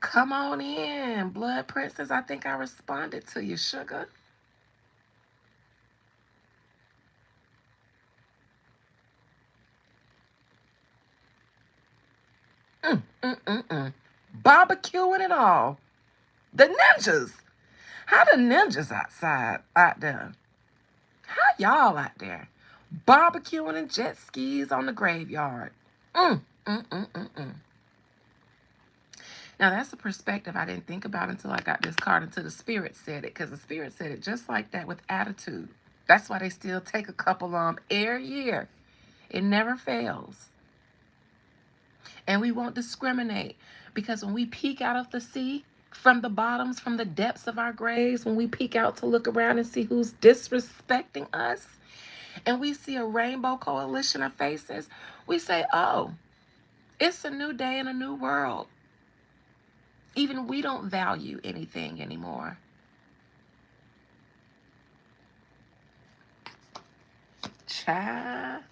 Come on in, Blood Princess. I think I responded to you, sugar. Barbecuing and all. The ninjas. How the ninjas out there? How y'all out there? Barbecuing and jet skis on the graveyard. Mm, mm, mm, mm, mm. Now, that's a perspective I didn't think about until I got this card, until the spirit said it, because the spirit said it just like that with attitude. That's why they still take a couple every year. It never fails. And we won't discriminate, because when we peek out of the sea, from the bottoms, from the depths of our graves, when we peek out to look around and see who's disrespecting us, and we see a rainbow coalition of faces, we say, oh, it's a new day in a new world. Even we don't value anything anymore. Child,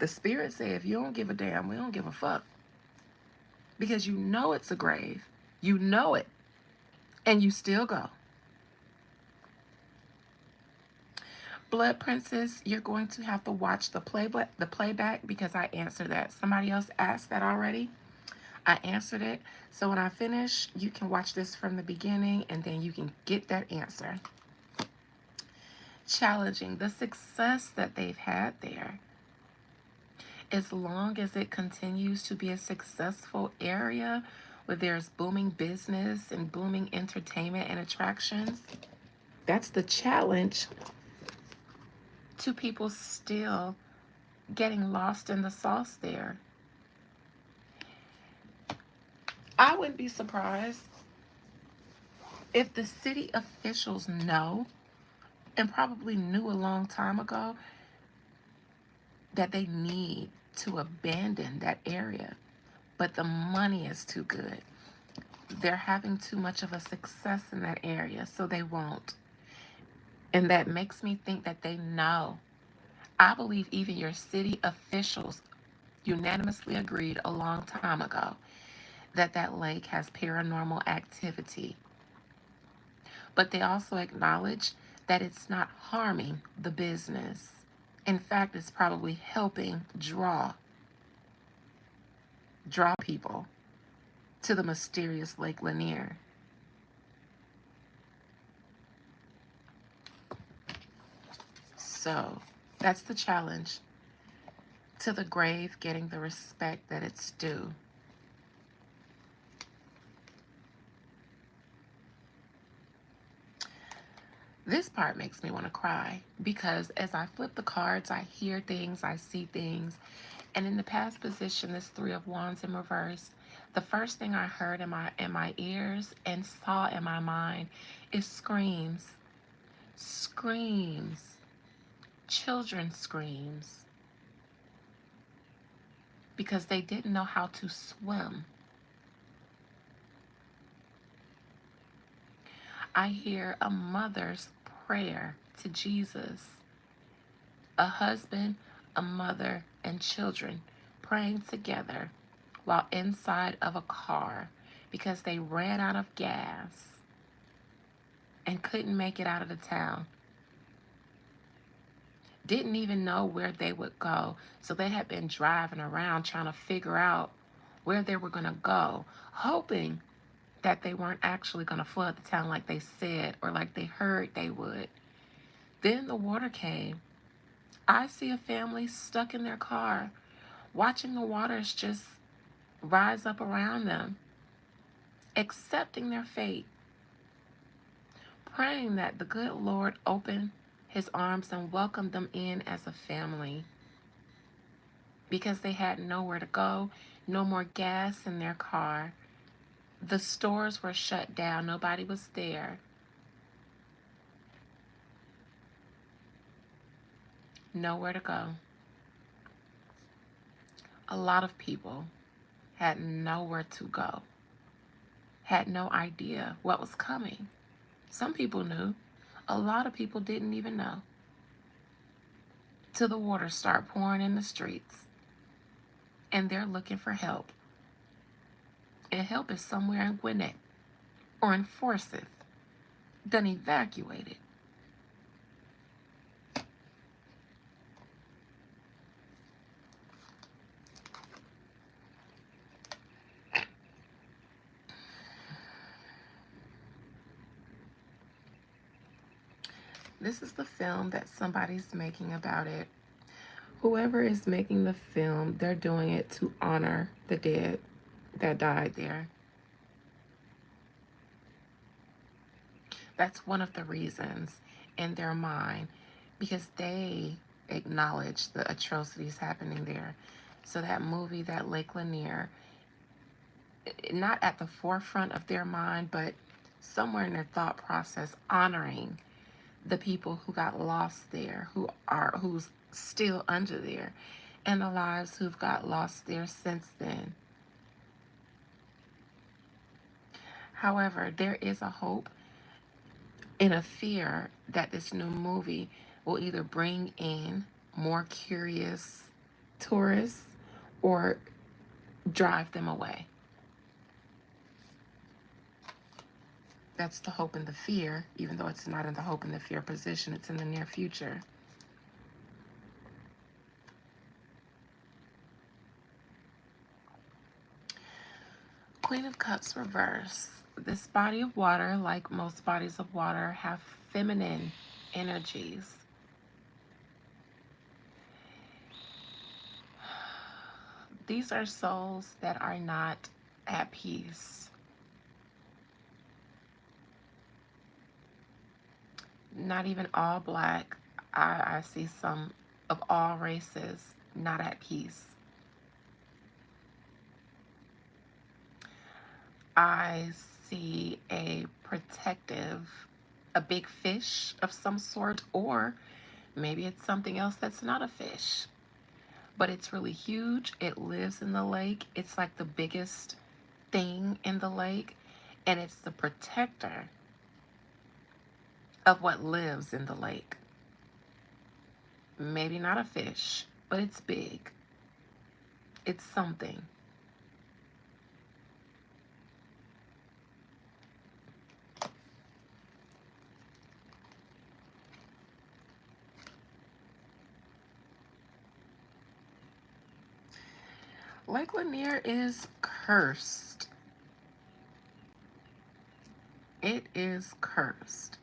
the spirit said, if you don't give a damn, we don't give a fuck. Because you know it's a grave. You know it. And you still go. Blood Princess, you're going to have to watch the playback because I answered that. Somebody else asked that already. I answered it. So when I finish, you can watch this from the beginning and then you can get that answer. Challenging the success that they've had there. As long as it continues to be a successful area where there's booming business and booming entertainment and attractions, that's the challenge to people still getting lost in the sauce there. I wouldn't be surprised if the city officials know, and probably knew a long time ago, that they need to abandon that area. But the money is too good. They're having too much of a success in that area, so they won't. And that makes me think that they know. I believe even your city officials unanimously agreed a long time ago that that lake has paranormal activity. But they also acknowledge that it's not harming the business. In fact, it's probably helping draw. draw people to the mysterious Lake Lanier. So that's the challenge. To the grave, getting the respect that it's due. This part makes me want to cry because as I flip the cards, I hear things, I see things. And in the past position, this Three of Wands in reverse, the first thing I heard in my ears and saw in my mind is screams. Screams. Children screams. Because they didn't know how to swim. I hear a mother's prayer to Jesus. A husband, a mother, and children praying together while inside of a car because they ran out of gas and couldn't make it out of the town. Didn't even know where they would go. So they had been driving around trying to figure out where they were going to go, hoping that they weren't actually going to flood the town like they said or like they heard they would. Then the water came. I see a family stuck in their car, watching the waters just rise up around them, accepting their fate, praying that the good Lord open his arms and welcome them in as a family because they had nowhere to go, no more gas in their car. The stores were shut down. Nobody was there. Nowhere to go. A lot of people had nowhere to go, had no idea what was coming. Some people knew. A lot of people didn't even know. Till the water started pouring in the streets. And they're looking for help. And help is somewhere in Gwinnett or in Forsyth, done evacuated. This is the film that somebody's making about it. Whoever is making the film, they're doing it to honor the dead that died there. That's one of the reasons in their mind, because they acknowledge the atrocities happening there. So that movie, that Lake Lanier, not at the forefront of their mind, but somewhere in their thought process, honoring the people who got lost there, who's still under there, and the lives who've got lost there since then. However, there is a hope and a fear that this new movie will either bring in more curious tourists or drive them away. That's the hope and the fear, even though it's not in the hope and the fear position, it's in the near future. Queen of Cups reverse. This body of water, like most bodies of water, have feminine energies. These are souls that are not at peace. Not even all black. I see some of all races not at peace. I see a big fish of some sort, or maybe it's something else that's not a fish, but it's really huge. It lives in the lake. It's like the biggest thing in the lake, and it's the protector of what lives in the lake. Maybe not a fish, but it's big. It's something. Lake Lanier is cursed. It is cursed.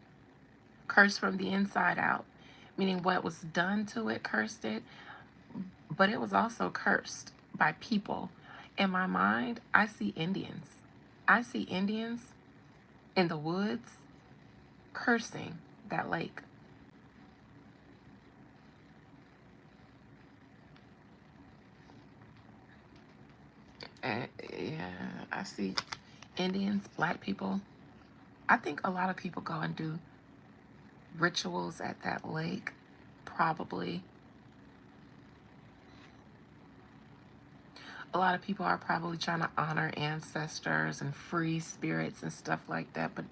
Cursed from the inside out, meaning what was done to it cursed it, but it was also cursed by people. In my mind, I see Indians. I see Indians in the woods cursing that lake. And yeah, I see Indians, black people. I think a lot of people go and do rituals at that lake, probably. A lot of people are probably trying to honor ancestors and free spirits and stuff like that, but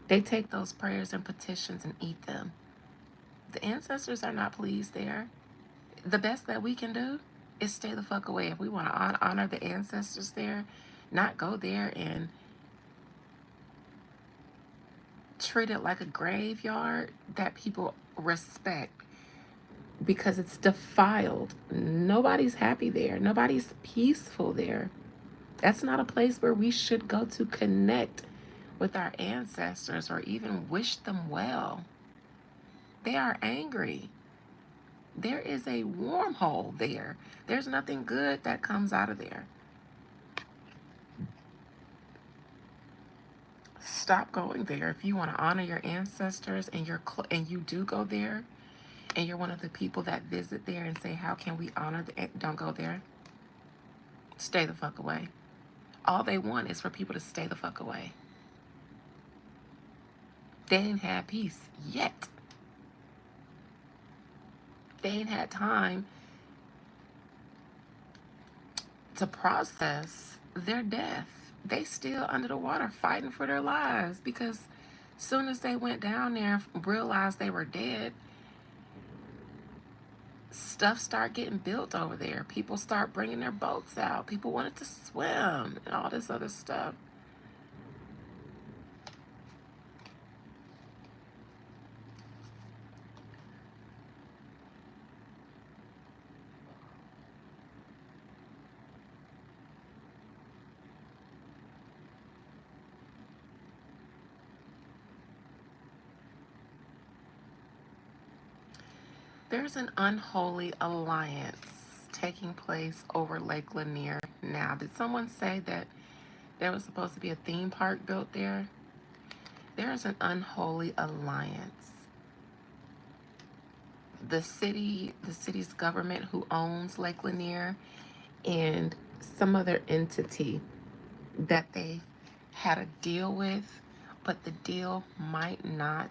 they take those prayers and petitions and eat them. The ancestors are not pleased there. The best that we can do is stay the fuck away. If we want to honor the ancestors there, not go there and treat it like a graveyard that people respect because it's defiled. Nobody's happy there. Nobody's peaceful there. That's not a place where we should go to connect with our ancestors or even wish them well. They are angry. There is a wormhole there. There's nothing good that comes out of there. Stop going there. If you want to honor your ancestors and and you do go there, and you're one of the people that visit there and say, "How can we honor the?" Don't go there. Stay the fuck away. All they want is for people to stay the fuck away. They ain't had peace yet. They ain't had time to process their death. They still under the water fighting for their lives because soon as they went down there and realized they were dead, stuff start getting built over there. People start bringing their boats out. People wanted to swim and all this other stuff. There's an unholy alliance taking place over Lake Lanier now. Did someone say that there was supposed to be a theme park built there? There is an unholy alliance. The city's government who owns Lake Lanier, and some other entity that they had a deal with, but the deal might not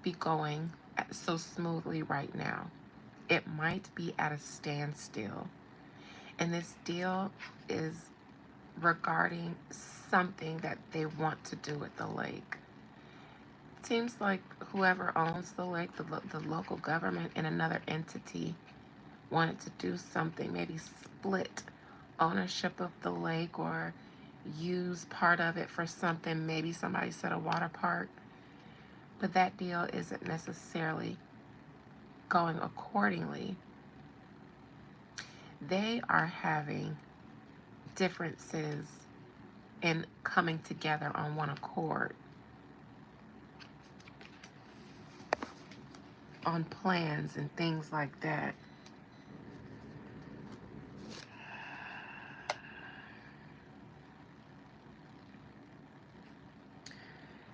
be going so smoothly right now. It might be at a standstill. And this deal is regarding something that they want to do with the lake. It seems like whoever owns the lake, the local government, and another entity wanted to do something, maybe split ownership of the lake or use part of it for something. Maybe somebody said a water park, but that deal isn't necessarily going accordingly. They are having differences in coming together on one accord on plans and things like that.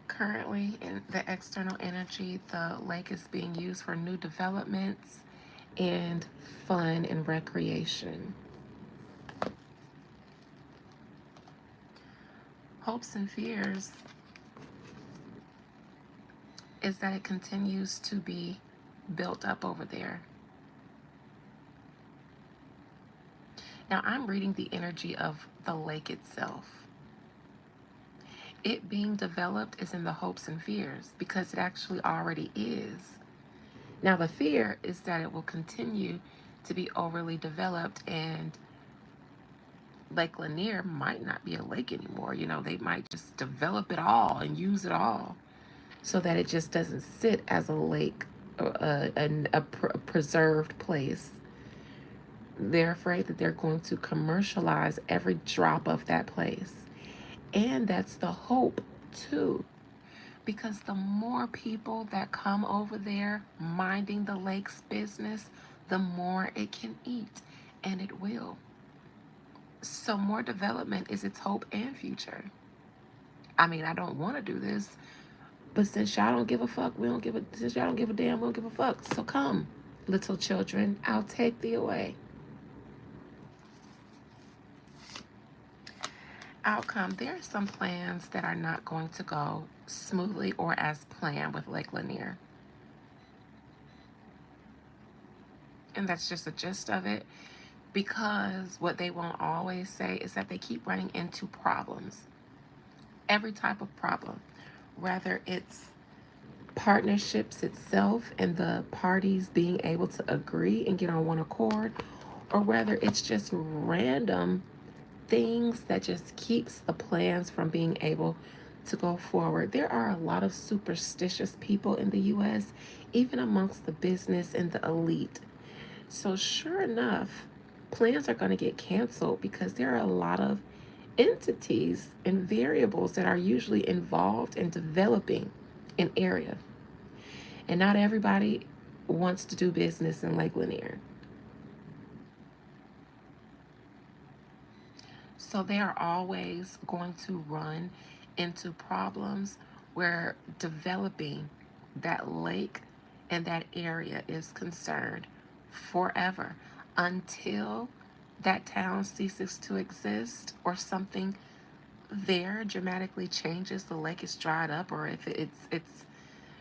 Currently, in the external energy, the lake is being used for new developments and fun and recreation. Hopes and fears is that it continues to be built up over there. Now, I'm reading the energy of the lake itself. It being developed is in the hopes and fears because it actually already is. Now, the fear is that it will continue to be overly developed and Lake Lanier might not be a lake anymore. You know, they might just develop it all and use it all so that it just doesn't sit as a lake, a preserved place. They're afraid that they're going to commercialize every drop of that place. And that's the hope, too, because the more people that come over there minding the lake's business, the more it can eat, and it will. So, more development is its hope and future. I mean, I don't want to do this, but since y'all don't give a fuck, we don't give a, since y'all don't give a damn, we don't give a fuck. So, come, little children, I'll take thee away. Outcome, there are some plans that are not going to go smoothly or as planned with Lake Lanier. And that's just the gist of it, because what they won't always say is that they keep running into problems. Every type of problem, whether it's partnerships itself and the parties being able to agree and get on one accord, or whether it's just random things that just keeps the plans from being able to go forward. There are a lot of superstitious people in the US, even amongst the business and the elite. So sure enough, plans are going to get canceled because there are a lot of entities and variables that are usually involved in developing an area. And not everybody wants to do business in Lake Lanier. So they are always going to run into problems where developing that lake and that area is concerned forever until that town ceases to exist or something there dramatically changes. The lake is dried up, or if it's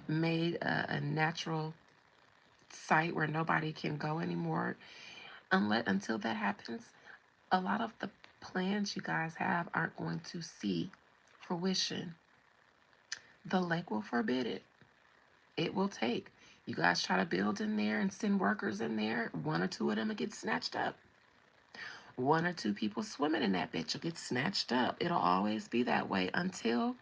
made a natural site where nobody can go anymore. Until that happens, a lot of the plans you guys have aren't going to see fruition. The lake will forbid it. It will take. You guys try to build in there and send workers in there, one or two of them will get snatched up. One or two people swimming in that bitch will get snatched up. It'll always be that way until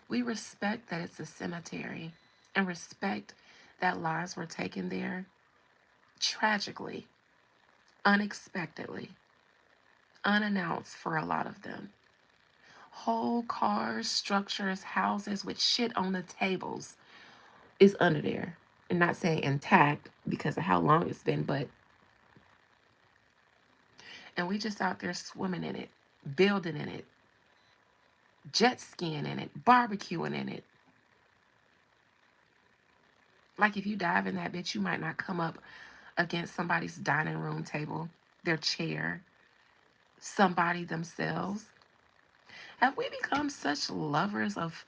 we respect that it's a cemetery and respect that lives were taken there tragically, unexpectedly, unannounced for a lot of them. Whole cars, structures, houses with shit on the tables is under there. And not saying intact because of how long it's been, but and we just out there swimming in it, building in it, jet skiing in it, barbecuing in it. Like if you dive in that bitch, you might not come up against somebody's dining room table, their chair, somebody themselves. Have we become such lovers of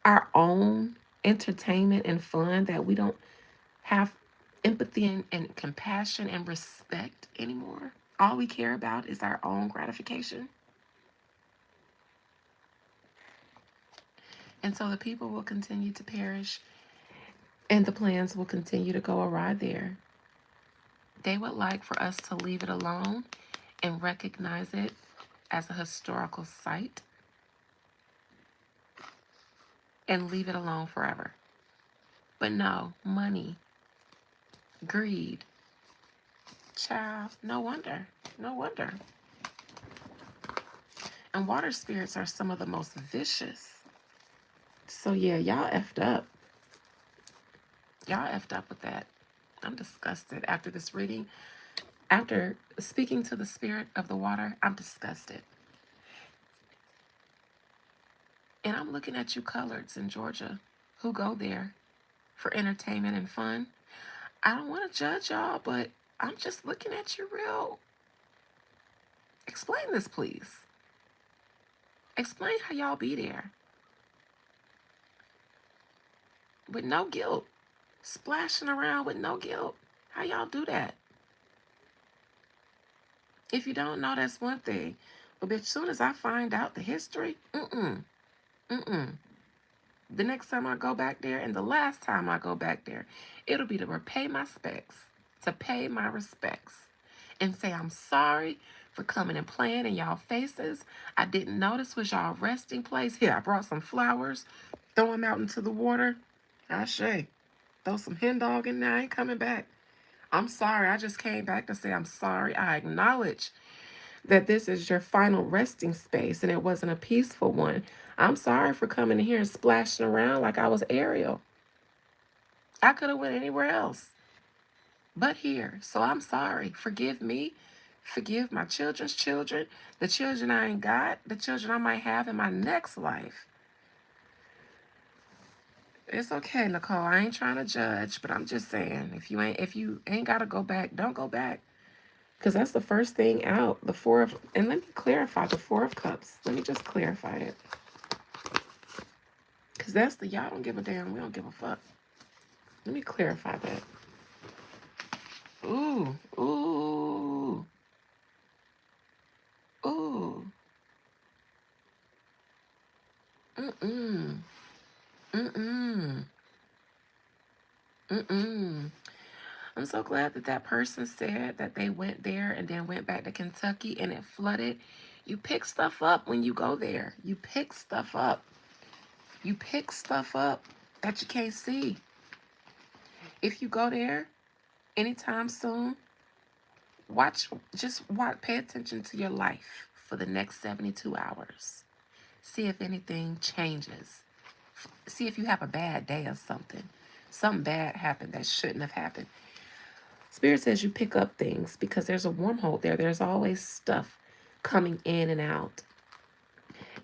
our own entertainment and fun that we don't have empathy and compassion and respect anymore? All we care about is our own gratification. And so the people will continue to perish and the plans will continue to go awry there. They would like for us to leave it alone and recognize it as a historical site and leave it alone forever. But no, money, greed, child, no wonder, no wonder. And water spirits are some of the most vicious. So yeah, y'all effed up. Y'all effed up with that. I'm disgusted after this reading. After speaking to the spirit of the water, I'm disgusted. And I'm looking at you coloreds in Georgia who go there for entertainment and fun. I don't want to judge y'all, but I'm just looking at you real. Explain this, please. Explain how y'all be there with no guilt, splashing around with no guilt. How y'all do that? If you don't know, that's one thing. But bitch, soon as I find out the history, the next time I go back there and the last time I go back there, it'll be to repay my specs, to pay my respects, and say I'm sorry for coming and playing in y'all faces. I didn't know this was y'all resting place. Here, I brought some flowers, throw them out into the water. I say, throw some hen dog in there, I ain't coming back. I'm sorry. I just came back to say I'm sorry. I acknowledge that this is your final resting space and it wasn't a peaceful one. I'm sorry for coming in here and splashing around like I was Ariel. I could have went anywhere else but here. So I'm sorry. Forgive me. Forgive my children's children, the children I ain't got, the children I might have in my next life. It's okay, Nicole. I ain't trying to judge, but I'm just saying, if you ain't gotta go back, don't go back. Because that's the first thing out. The four of, and let me clarify the Four of Cups. Let me just clarify it. Because that's the y'all don't give a damn. We don't give a fuck. Let me clarify that. Ooh, ooh, ooh. Mm-mm. Mm-mm. Mm-mm. I'm so glad that that person said that they went there and then went back to Kentucky and it flooded. You pick stuff up when you go there. You pick stuff up. You pick stuff up that you can't see. If you go there anytime soon, watch, pay attention to your life for the next 72 hours. See if anything changes. See if you have a bad day or something. Something bad happened that shouldn't have happened. Spirit says you pick up things because there's a wormhole there. There's always stuff coming in and out.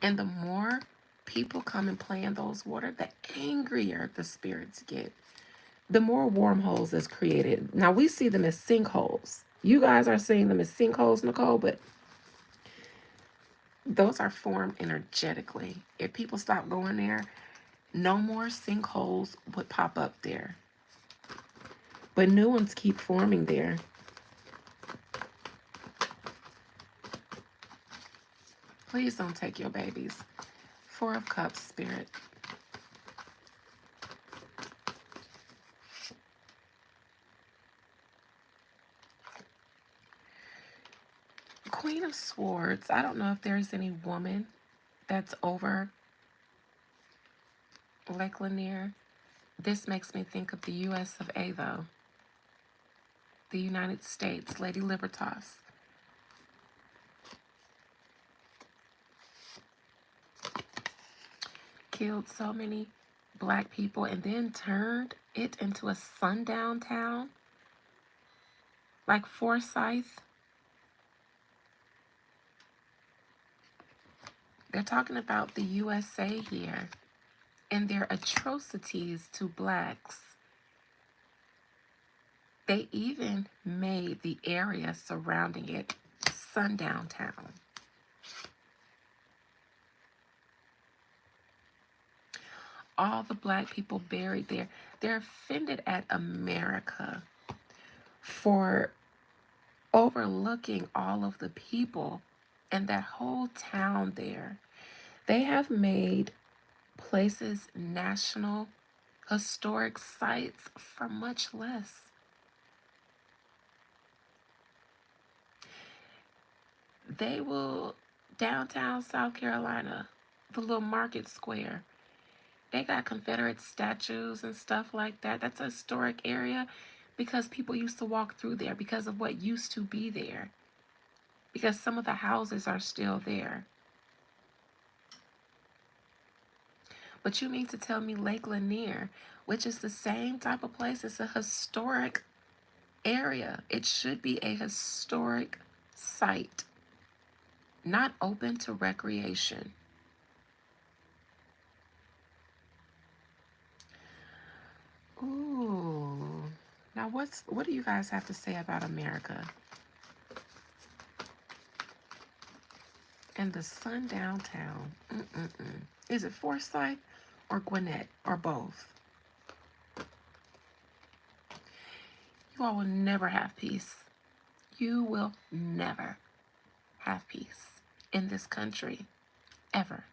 And the more people come and play in those water, the angrier the spirits get. The more wormholes is created. Now we see them as sinkholes. You guys are seeing them as sinkholes, Nicole, but those are formed energetically. If people stop going there, no more sinkholes would pop up there. But new ones keep forming there. Please don't take your babies. Four of Cups, Spirit. Queen of Swords. I don't know if there's any woman that's over Lake Lanier. This makes me think of the U.S. of A, though. The United States, Lady Libertas. Killed so many black people and then turned it into a sundown town. Like Forsyth. They're talking about the USA here and their atrocities to blacks. They even made the area surrounding it sundown town. All the black people buried there. They're offended at America for overlooking all of the people and that whole town there. They have made places national historic sites for much less. They will, downtown South Carolina, the little market square, they got Confederate statues and stuff like that. That's a historic area because people used to walk through there because of what used to be there. Because some of the houses are still there. But you mean to tell me Lake Lanier, which is the same type of place, it's a historic area. It should be a historic site, not open to recreation. Ooh. Now what do you guys have to say about America? And the sundown town. Is it Forsyth or Gwinnett or both? You all will never have peace. You will never have peace in this country. Ever.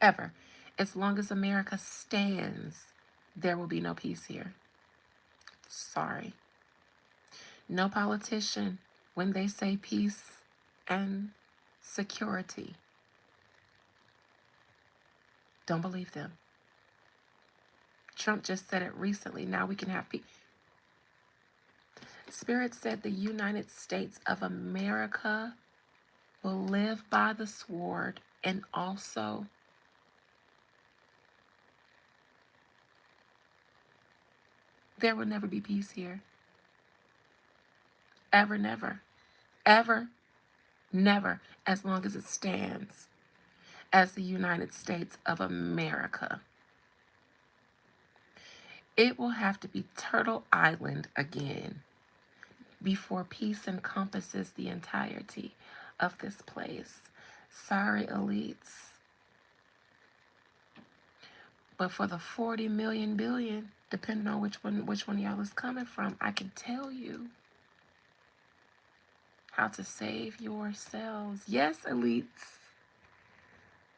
Ever. As long as America stands, there will be no peace here. Sorry. No politician, when they say peace and security, don't believe them. Trump just said it recently. Now we can have peace. Spirit said the United States of America will live by the sword, and also there will never be peace here. Ever, never. Ever, never. As long as it stands as the United States of America. It will have to be Turtle Island again before peace encompasses the entirety of this place. Sorry, elites. But for the 40 million billion, depending on which one y'all is coming from, I can tell you how to save yourselves. Yes, elites.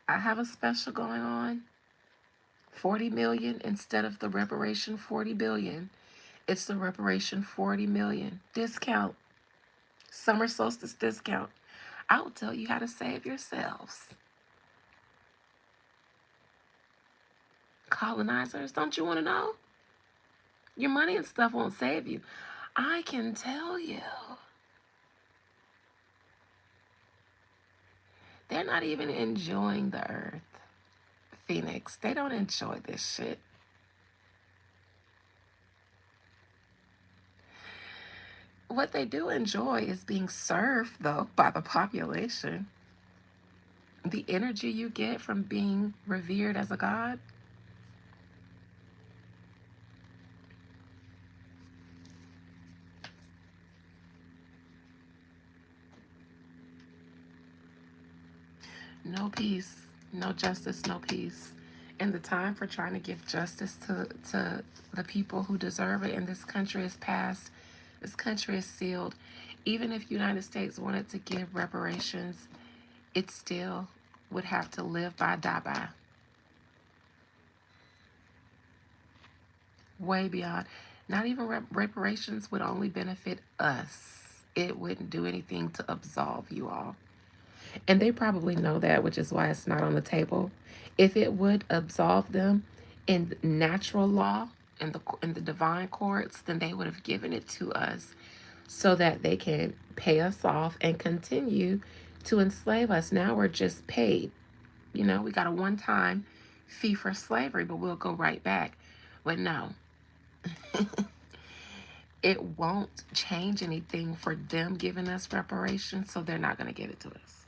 I have a special going on. 40 million instead of the reparation 40 billion. It's the reparation 40 million. Discount. Summer solstice discount. I will tell you how to save yourselves. Colonizers, don't you want to know? Your money and stuff won't save you. I can tell you. They're not even enjoying the earth. Phoenix, they don't enjoy this shit. What they do enjoy is being served, though, by the population. The energy you get from being revered as a god. No peace, no justice, no peace. And the time for trying to give justice to the people who deserve it in this country is past. This country is sealed. Even if the United States wanted to give reparations, it still would have to live by, die by. Way beyond. Not even reparations would only benefit us. It wouldn't do anything to absolve you all. And they probably know that, which is why it's not on the table. If it would absolve them in natural law, in the divine courts, then they would have given it to us so that they can pay us off and continue to enslave us. Now we're just paid. You know, we got a one-time fee for slavery, but we'll go right back. But no, it won't change anything for them giving us reparations, so they're not going to give it to us.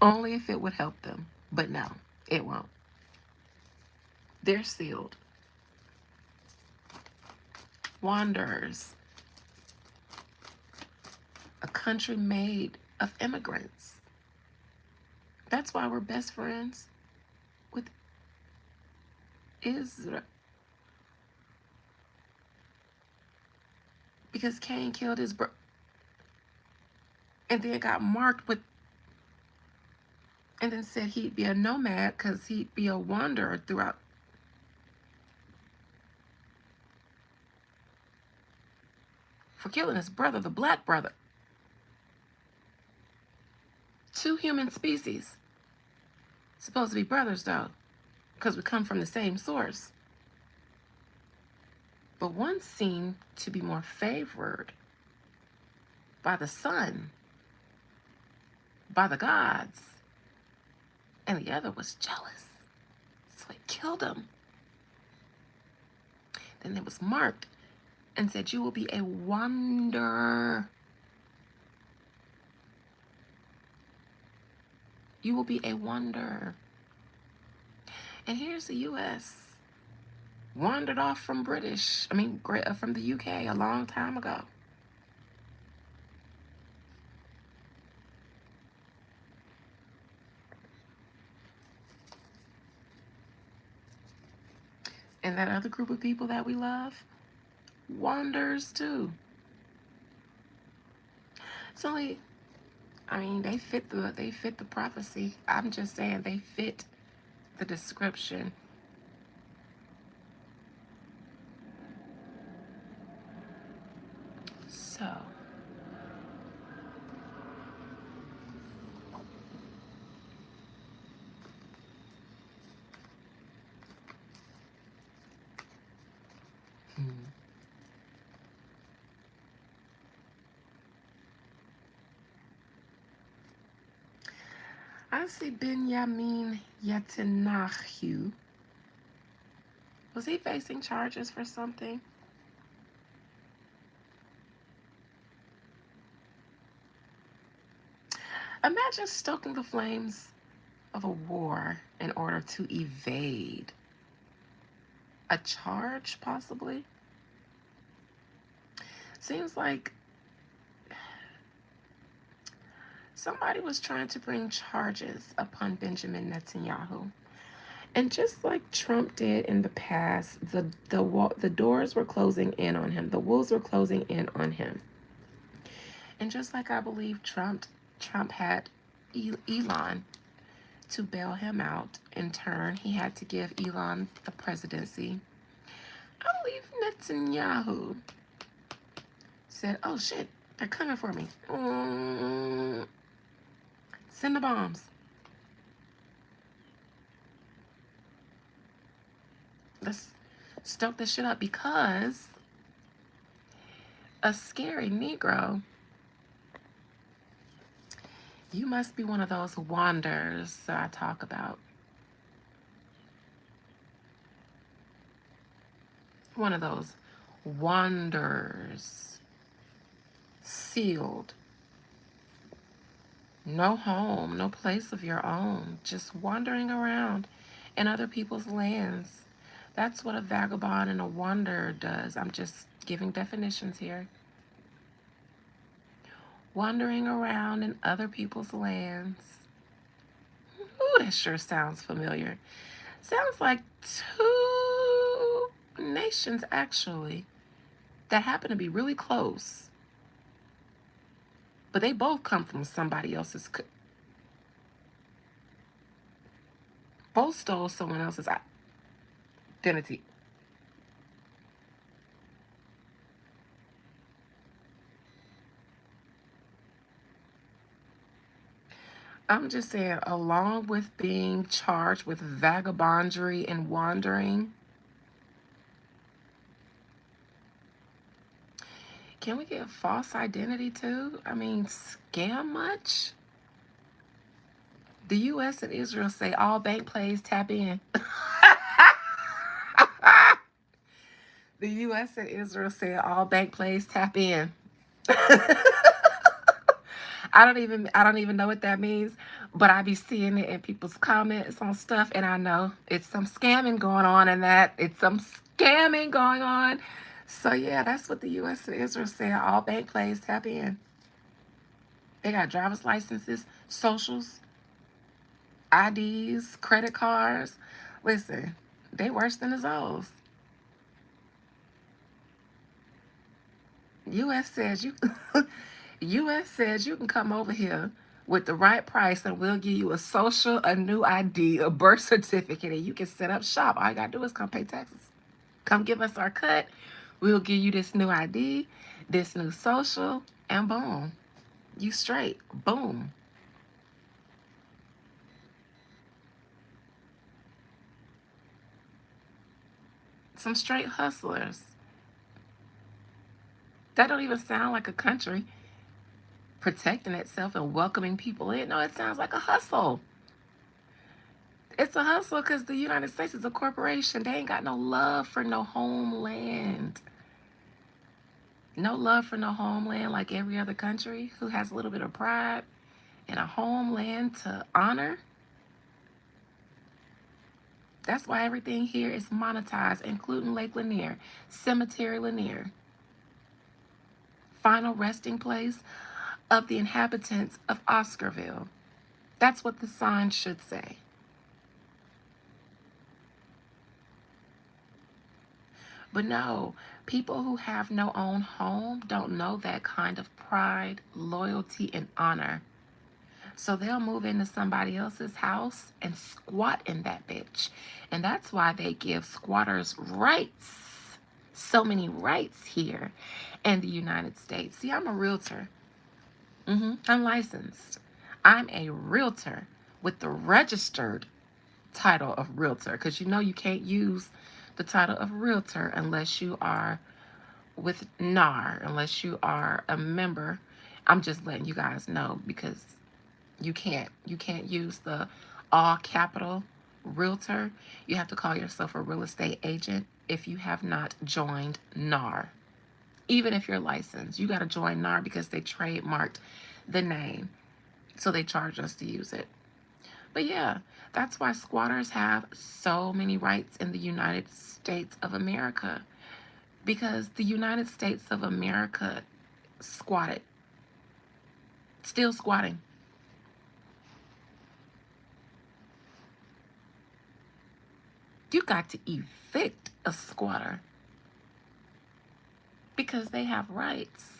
Only if it would help them. But no, it won't. They're sealed. Wanderers. A country made of immigrants. That's why we're best friends with Israel. Because Cain killed his brother and then got marked with, and then said he'd be a nomad because he'd be a wanderer throughout. For killing his brother, the black brother. Two human species. Supposed to be brothers, though, because we come from the same source. But one seemed to be more favored by the sun, by the gods, and the other was jealous. So it killed him. Then it was marked and said, you will be a wanderer. You will be a wanderer. And here's the U.S. Wandered off from from the UK a long time ago. And that other group of people that we love wanders too. It's only, they fit the prophecy. I'm just saying they fit the description. So, I see Benjamin Netanyahu. Was he facing charges for something? Imagine stoking the flames of a war in order to evade a charge, possibly. Seems like somebody was trying to bring charges upon Benjamin Netanyahu. And just like Trump did in the past, the doors were closing in on him. The wolves were closing in on him. And just like I believe Trump had Elon to bail him out. In turn, he had to give Elon the presidency. I believe Netanyahu said, "Oh shit, they're coming for me. Send the bombs." Let's stoke this shit up, because a scary Negro, you must be one of those wanders that I talk about. One of those wanders, sealed, no home, no place of your own, just wandering around in other people's lands. That's what a vagabond and a wanderer does. I'm just giving definitions here. Wandering around in other people's lands. Ooh, that sure sounds familiar. Sounds like two nations, actually, that happen to be really close. But they both come from somebody else's. Both stole someone else's identity. I'm just saying, along with being charged with vagabondry and wandering, can we get false identity too? I mean, scam much? The U.S. and Israel say all bank plays tap in. The U.S. and Israel say all bank plays tap in. I don't even know what that means, but I be seeing it in people's comments on stuff, and I know it's some scamming going on in that. It's some scamming going on. So yeah, that's what the U.S. and Israel say. All bank plays tap in. They got driver's licenses, socials, IDs, credit cards. Listen, they worse than the Zoes. U.S. says you U.S. says you can come over here with the right price and we'll give you a social, a new ID, a birth certificate, and you can set up shop. All you gotta do is come pay taxes. Come give us our cut. We'll give you this new ID, this new social, and boom. You straight. Boom. Some straight hustlers. That don't even sound like a country protecting itself and welcoming people in. No, it sounds like a hustle. It's a hustle because the United States is a corporation. They ain't got no love for no homeland. No love for no homeland like every other country who has a little bit of pride and a homeland to honor. That's why everything here is monetized, including Lake Lanier, Cemetery Lanier, final resting place of the inhabitants of Oscarville. That's what the sign should say. But no, people who have no own home don't know that kind of pride, loyalty, and honor. So they'll move into somebody else's house and squat in that bitch. And that's why they give squatters rights. So many rights here in the United States. See, I'm a realtor. I'm licensed. I'm a realtor with the registered title of realtor, because you know you can't use the title of realtor unless you are with NAR, unless you are a member. I'm just letting you guys know because You can't. You can't use the all capital realtor. You have to call yourself a real estate agent if you have not joined NAR. Even if you're licensed, you got to join NAR because they trademarked the name. So they charge us to use it. But yeah, that's why squatters have so many rights in the United States of America. Because the United States of America squatted. Still squatting. You got to evict a squatter because they have rights.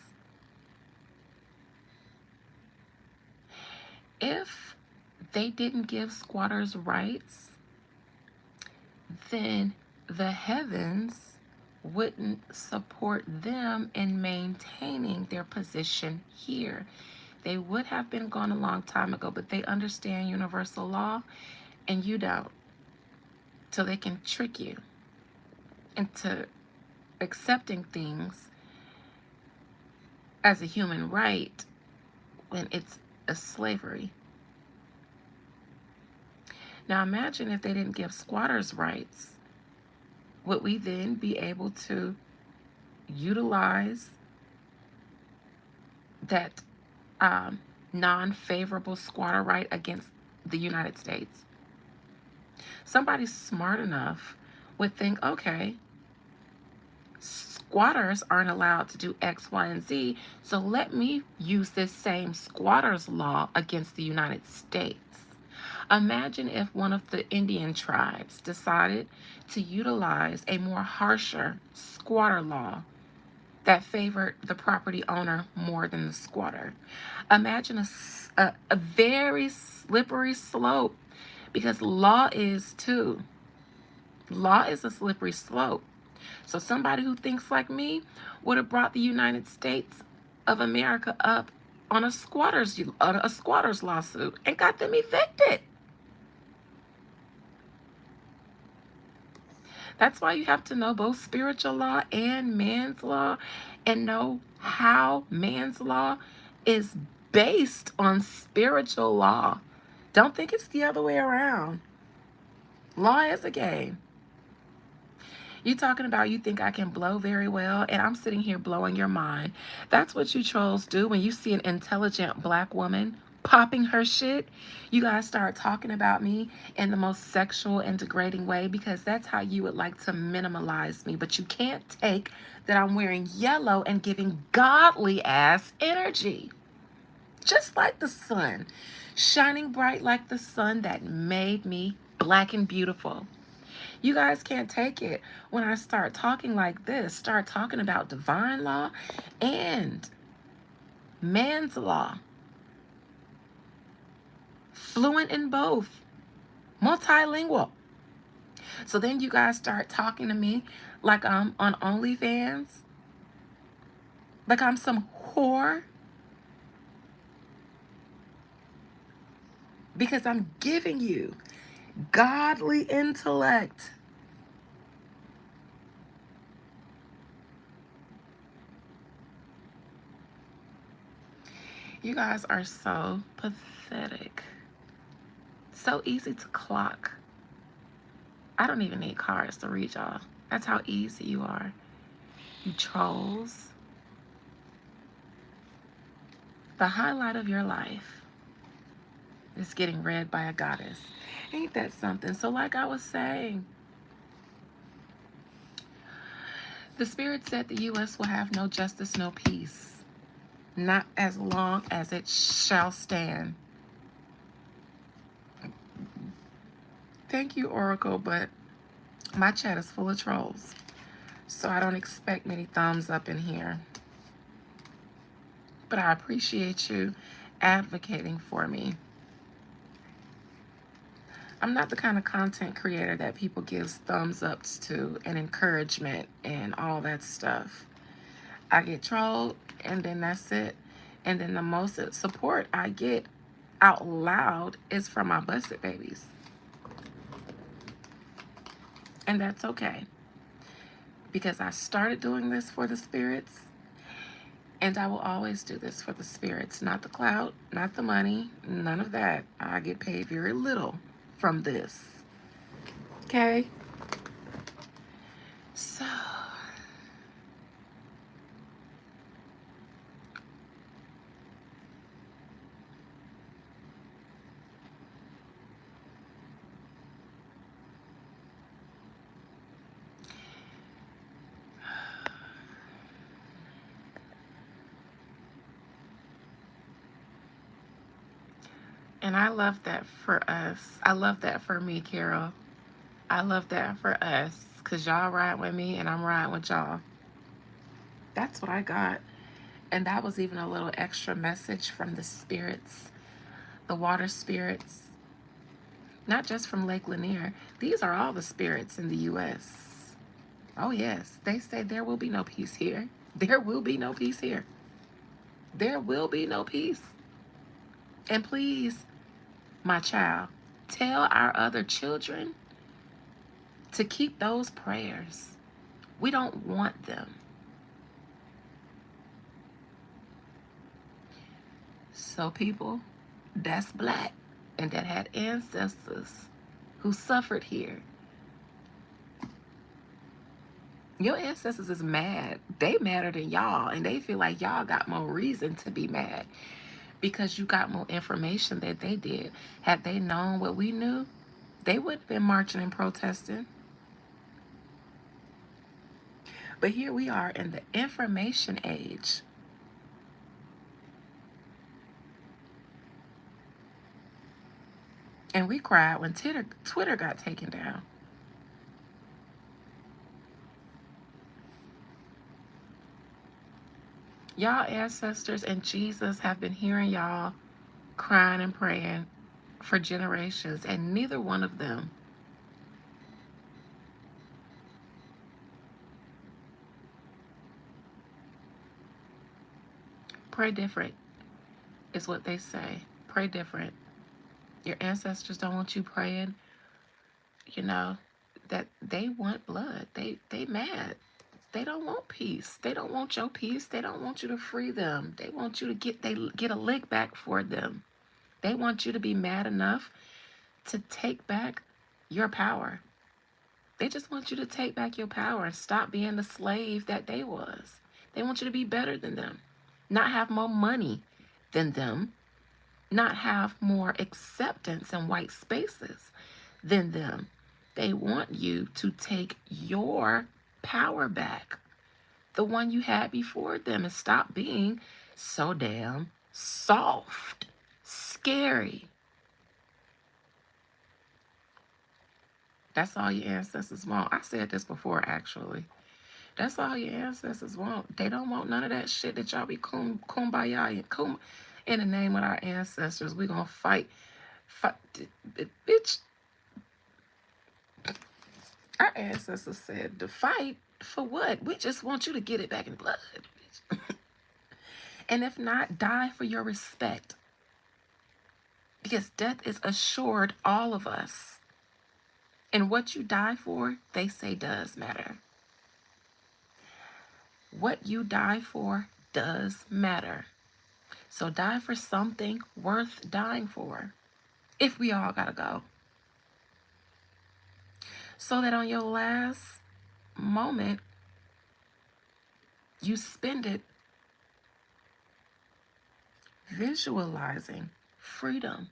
If they didn't give squatters rights, then the heavens wouldn't support them in maintaining their position here. They would have been gone a long time ago, but they understand universal law and you don't. So they can trick you into accepting things as a human right when it's a slavery. Now imagine if they didn't give squatters rights. Would we then be able to utilize that non-favorable squatter right against the United States? Somebody smart enough would think, okay, squatters aren't allowed to do X, Y, and Z, so let me use this same squatters law against the United States. Imagine if one of the Indian tribes decided to utilize a more harsher squatter law that favored the property owner more than the squatter. Imagine a very slippery slope, because law is too. Law is a slippery slope. So somebody who thinks like me would have brought the United States of America up on a squatter's lawsuit and got them evicted. That's why you have to know both spiritual law and man's law, and know how man's law is based on spiritual law. Don't think it's the other way around. Law is a game. You talking about you think I can blow very well, and I'm sitting here blowing your mind. That's what you trolls do when you see an intelligent black woman popping her shit. You guys start talking about me in the most sexual and degrading way, because that's how you would like to minimalize me. But you can't take that I'm wearing yellow and giving godly ass energy. Just like the sun, shining bright like the sun that made me black and beautiful. You guys can't take it when I start talking like this, start talking about divine law and man's law. Fluent in both, multilingual. So then you guys start talking to me like I'm on OnlyFans, like I'm some whore, because I'm giving you godly intellect. You guys are so pathetic. So easy to clock. I don't even need cards to read y'all. That's how easy you are. You trolls. The highlight of your life is getting read by a goddess. Ain't that something? So like I was saying, the spirit said the U.S. will have no justice, no peace. Not as long as it shall stand. Thank you, Oracle, but my chat is full of trolls, so I don't expect many thumbs up in here. But I appreciate you advocating for me. I'm not the kind of content creator that people give thumbs ups to and encouragement and all that stuff. I get trolled and then that's it. And then the most support I get out loud is from my busted babies. And that's okay, because I started doing this for the spirits, And I will always do this for the spirits, not the clout, not the money, none of that. I get paid very little from this. Okay? So, and I love that for us. I love that for me, Carol. I love that for us because y'all ride with me and I'm riding with y'all. That's what I got. And that was even a little extra message from the spirits, the water spirits, not just from Lake Lanier. These are all the spirits in the U.S. Oh, yes. They say there will be no peace here. There will be no peace here. There will be no peace. And please, my child, tell our other children to keep those prayers. We don't want them. So, people, that's black and that had ancestors who suffered here. Your ancestors is mad. They madder than y'all, and they feel like y'all got more reason to be mad because you got more information than they did. Had they known what we knew, they would have been marching and protesting. But here we are in the information age. And we cried when Twitter got taken down. Y'all ancestors and Jesus have been hearing y'all crying and praying for generations, and neither one of them pray different, is what they say. Pray different. Your ancestors don't want you praying, you know, that they want blood. They mad. They don't want peace. They don't want your peace. They don't want you to free them. They want you to get a lick back for them. They want you to be mad enough to take back your power. They just want you to take back your power and stop being the slave that they was. They want you to be better than them, not have more money than them, not have more acceptance in white spaces than them. They want you to take your power back, the one you had before them, and stop being so damn soft, scary. That's all your ancestors want. I said this before, actually. That's all your ancestors want. They don't want none of that shit that y'all be kumbaya and in the name of our ancestors. We gonna fight. Bitch, our ancestors said to fight for what? We just want you to get it back in blood. Bitch. And if not, die for your respect. Because death is assured all of us. And what you die for, they say does matter. What you die for does matter. So die for something worth dying for. If we all gotta go. So that on your last moment, you spend it visualizing freedom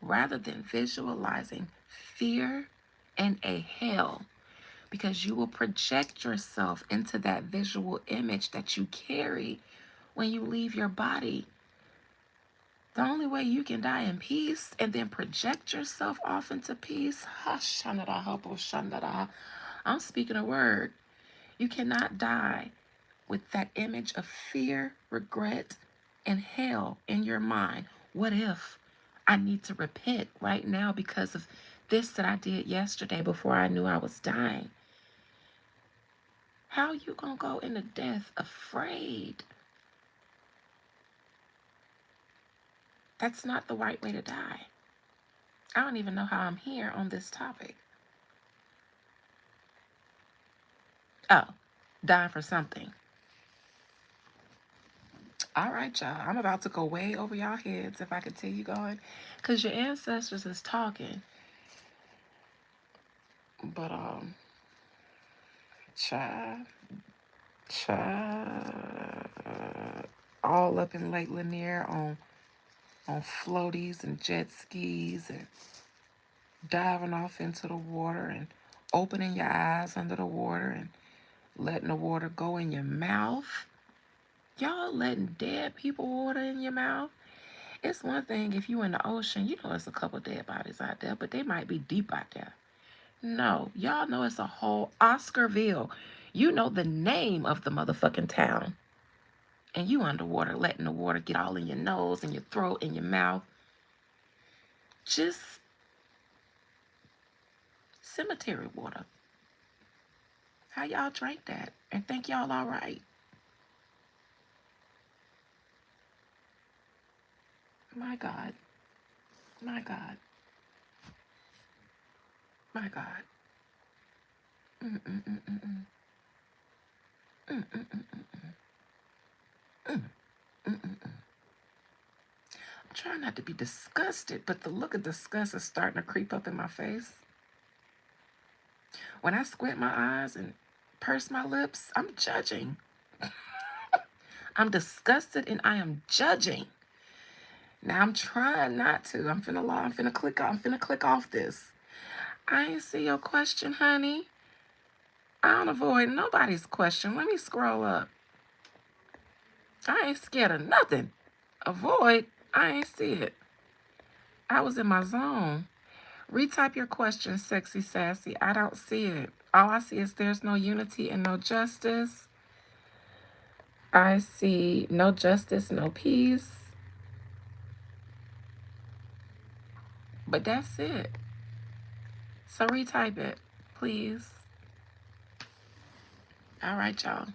rather than visualizing fear and a hell, because you will project yourself into that visual image that you carry when you leave your body. The only way you can die in peace and then project yourself off into peace, I'm speaking a word. You cannot die with that image of fear, regret, and hell in your mind. What if I need to repent right now because of this that I did yesterday before I knew I was dying? How you gonna go into death afraid? That's not the right way to die. I don't even know how I'm here on this topic. Oh, dying for something. All right, y'all. I'm about to go way over y'all heads if I continue going. Because your ancestors is talking. But, child, child, all up in Lake Lanier on floaties and jet skis and diving off into the water and opening your eyes under the water and letting the water go in your mouth. Y'all letting dead people water in your mouth. It's one thing if you in the ocean, you know it's a couple dead bodies out there, but they might be deep out there. No, y'all know it's a whole Oscarville. You know the name of the motherfucking town. And you underwater letting the water get all in your nose and your throat and your mouth. Just cemetery water. How y'all drank that and think y'all all right? My God. My God. My God. Mm-mm-mm-mm-mm. Mm-mm-mm-mm-mm. Mm-mm-mm-mm. I'm trying not to be disgusted, but the look of disgust is starting to creep up in my face. When I squint my eyes and purse my lips, I'm judging. I'm disgusted and I am judging. Now I'm trying not to. I'm finna click off this. I ain't see your question, honey. I don't avoid nobody's question. Let me scroll up. I ain't scared of nothing. Avoid? I ain't see it. I was in my zone. Retype your question, sexy sassy. I don't see it. All I see is there's no unity and no justice. I see no justice, no peace. But that's it. So retype it, please. All right, y'all.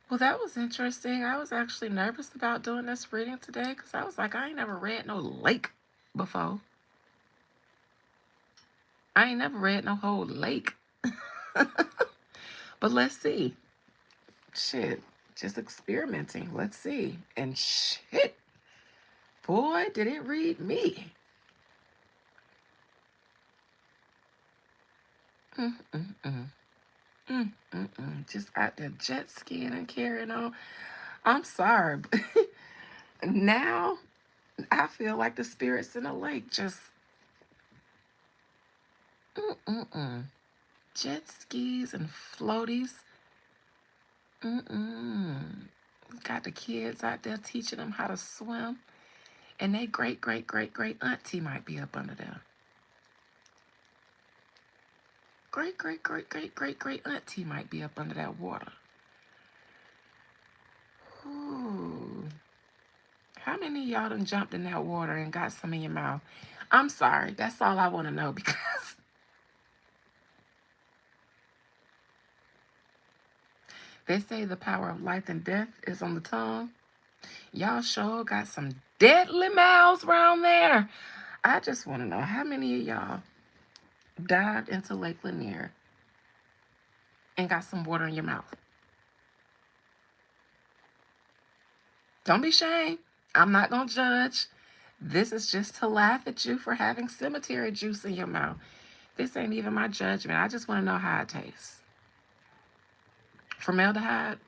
Well, that was interesting. I was actually nervous about doing this reading today because I was like, I ain't never read no lake before. I ain't never read no whole lake. But let's see. Shit, just experimenting. Let's see. And shit, boy, did it read me. Mm-mm-mm. Mm-mm-mm. Just out there jet skiing and carrying on. I'm sorry, but now I feel like the spirits in the lake just mm-mm-mm. Jet skis and floaties. Mm-mm. Got the kids out there teaching them how to swim. And they great auntie might be up under there. Great auntie might be up under that water. Ooh. How many of y'all done jumped in that water and got some in your mouth? I'm sorry. That's all I want to know because they say the power of life and death is on the tongue. Y'all sure got some deadly mouths around there. I just want to know how many of y'all dived into Lake Lanier and got some water in your mouth. Don't be ashamed. I'm not going to judge. This is just to laugh at you for having cemetery juice in your mouth. This ain't even my judgment. I just want to know how it tastes. Formaldehyde,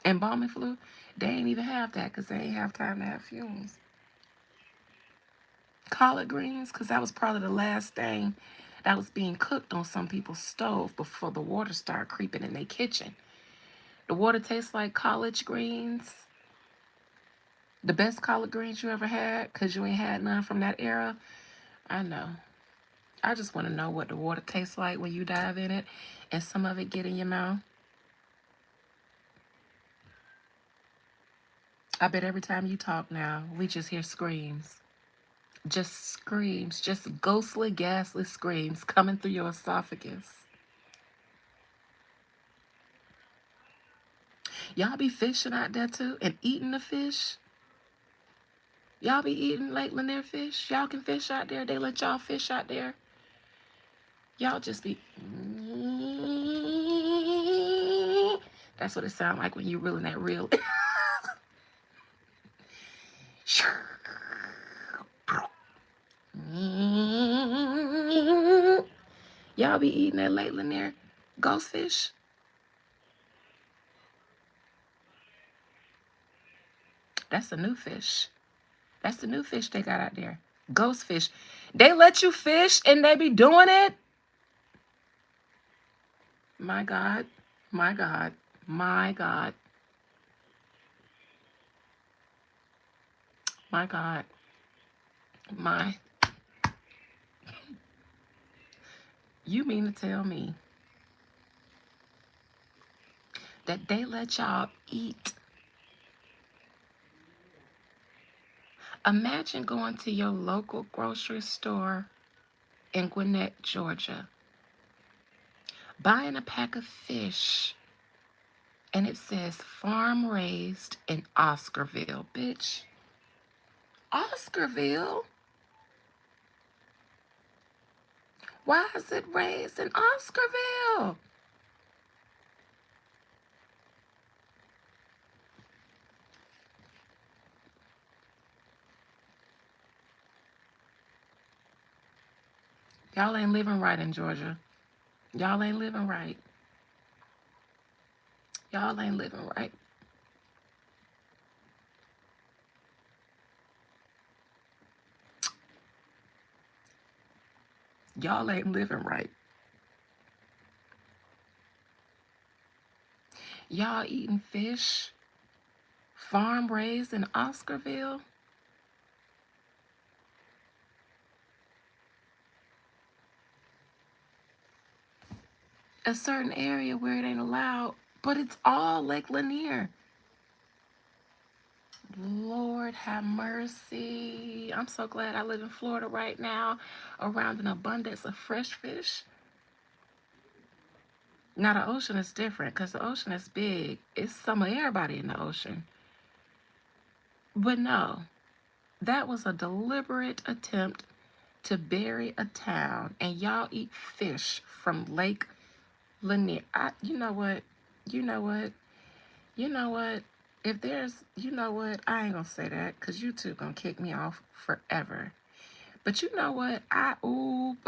embalming fluid, they ain't even have that because they ain't have time to have fumes. Collard greens, because that was probably the last thing that was being cooked on some people's stove before the water started creeping in their kitchen. The water tastes like collard greens. The best collard greens you ever had, because you ain't had none from that era. I know. I just want to know what the water tastes like when you dive in it and some of it get in your mouth. I bet every time you talk now, we just hear screams. Just screams, just ghostly, ghastly screams coming through your esophagus. Y'all be fishing out there too and eating the fish? Y'all be eating Lake Lanier fish? Y'all can fish out there? They let y'all fish out there? Y'all just be That's what it sounds like when you're reeling that reel. Y'all be eating that late Lanier ghost fish? That's a new fish. That's the new fish they got out there. Ghost fish. They let you fish and they be doing it? My God. My God. My God. My God. My. You mean to tell me that they let y'all eat? Imagine going to your local grocery store in Gwinnett, Georgia, buying a pack of fish, and it says farm raised in Oscarville. Bitch. Oscarville? Why is it raised in Oscarville? Y'all ain't living right in Georgia. Y'all ain't living right. Y'all ain't living right. Y'all ain't living right. Y'all eating fish, farm raised in Oscarville? A certain area where it ain't allowed, but it's all Lake Lanier. Lord have mercy. I'm so glad I live in Florida right now around an abundance of fresh fish. Now, the ocean is different because the ocean is big. It's some of everybody in the ocean. But no, that was a deliberate attempt to bury a town, and y'all eat fish from Lake Lanier. You know what? You know what? You know what? If there's, you know what? I ain't gonna say that because you two gonna kick me off forever. But you know what? Ooh,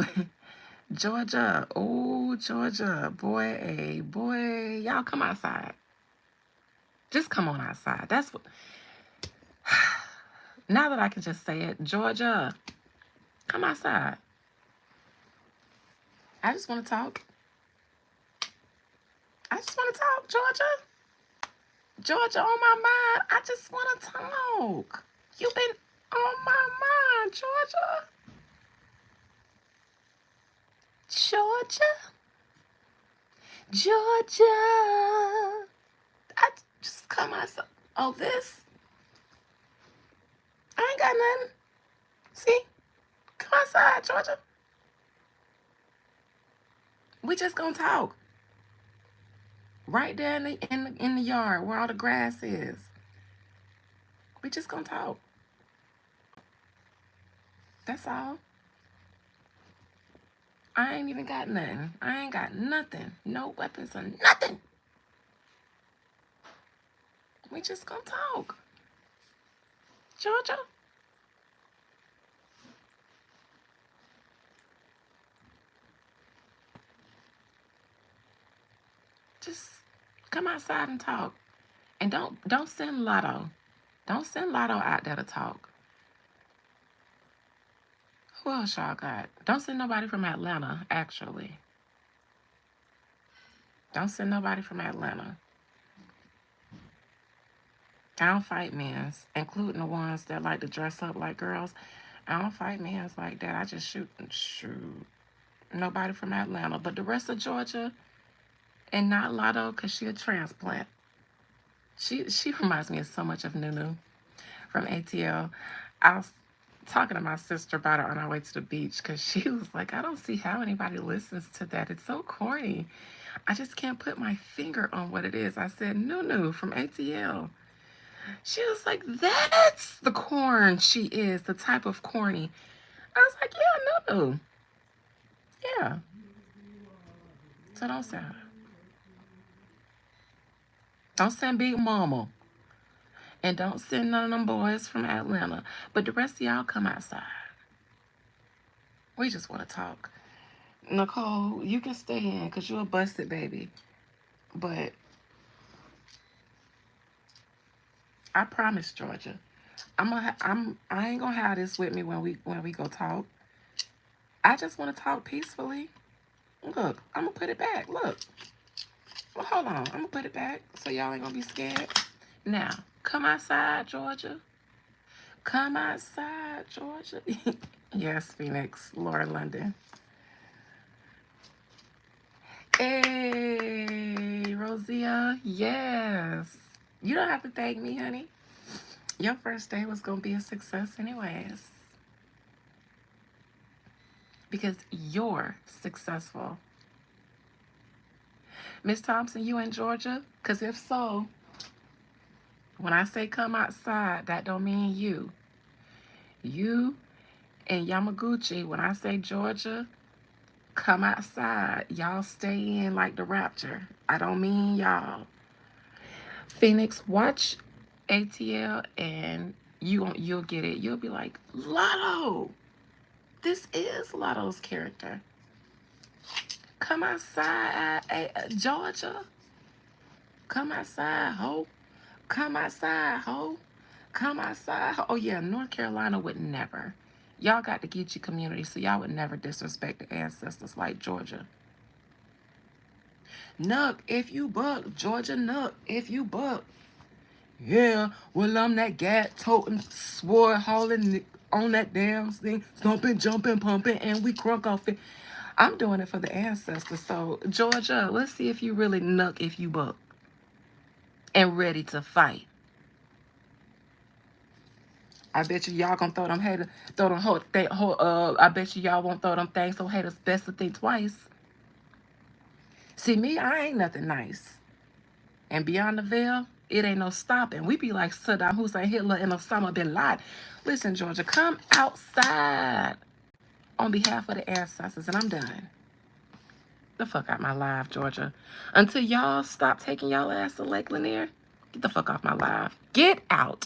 Georgia, oh, Georgia, boy, y'all come outside. Just come on outside. That's what, now that I can just say it, Georgia, come outside. I just want to talk. I just want to talk, Georgia. Georgia on my mind. I just want to talk. You've been on my mind, Georgia. Georgia. Georgia. I just come outside. Oh, this? I ain't got nothing. See? Come outside, Georgia. We just gonna talk. Right there in the yard where all the grass is. We just gonna talk. That's all. I ain't even got nothing. I ain't got nothing. No weapons or nothing. We just gonna talk. Georgia. Just come outside and talk. And don't send Lotto. Don't send Lotto out there to talk. Who else y'all got? Don't send nobody from Atlanta, actually. Don't send nobody from Atlanta. I don't fight men's, including the ones that like to dress up like girls. I don't fight men's like that. I just shoot. Nobody from Atlanta. But the rest of Georgia, and not Lotto, because she a transplant. She reminds me of so much of Nunu from ATL. I was talking to my sister about it on our way to the beach because she was like, I don't see how anybody listens to that. It's so corny. I just can't put my finger on what it is. I said, Nunu from ATL. She was like, that's the corn she is, the type of corny. I was like, yeah, Nunu. Yeah. So don't sound. Don't send Big Mama. And don't send none of them boys from Atlanta. But the rest of y'all come outside. We just want to talk. Nicole, you can stay in because you're a busted baby. But I promise, Georgia, I ain't gonna have this with me when we go talk. I just want to talk peacefully. Look, I'm gonna put it back. Look. Well, hold on. I'm gonna put it back so y'all ain't gonna be scared. Now, come outside, Georgia. Come outside, Georgia. Yes, Phoenix, Laura London. Hey, Rosia. Yes. You don't have to thank me, honey. Your first day was gonna be a success anyways. Because you're successful. Miss Thompson, you in Georgia? Because if so, when I say come outside, that don't mean you. You and Yamaguchi, when I say Georgia, come outside. Y'all stay in like the rapture. I don't mean y'all. Phoenix, watch ATL and you'll get it. You'll be like, Lotto. This is Lotto's character. Come outside, Georgia. Come outside, ho. Come outside, ho. Come outside. Oh, yeah, North Carolina would never. Y'all got the Geechee community, so y'all would never disrespect the ancestors like Georgia. Nuck, if you buck. Georgia, nuck, if you buck. Yeah, well, I'm that gat toting, swore hauling on that damn thing, stomping, jumping, pumping, and we crunk off it. I'm doing it for the ancestors. So, Georgia, let's see if you really nuck if you buck and ready to fight. I bet you y'all gonna throw them haters, throw them I bet you y'all won't throw them things so haters best to think twice. See me, I ain't nothing nice. And beyond the veil, it ain't no stopping. We be like Saddam Hussein, Hitler, and Osama bin Laden. Listen, Georgia, come outside on behalf of the ancestors, and I'm done. The fuck out my live, Georgia. Until y'all stop taking y'all ass to Lake Lanier, get the fuck off my live. Get out.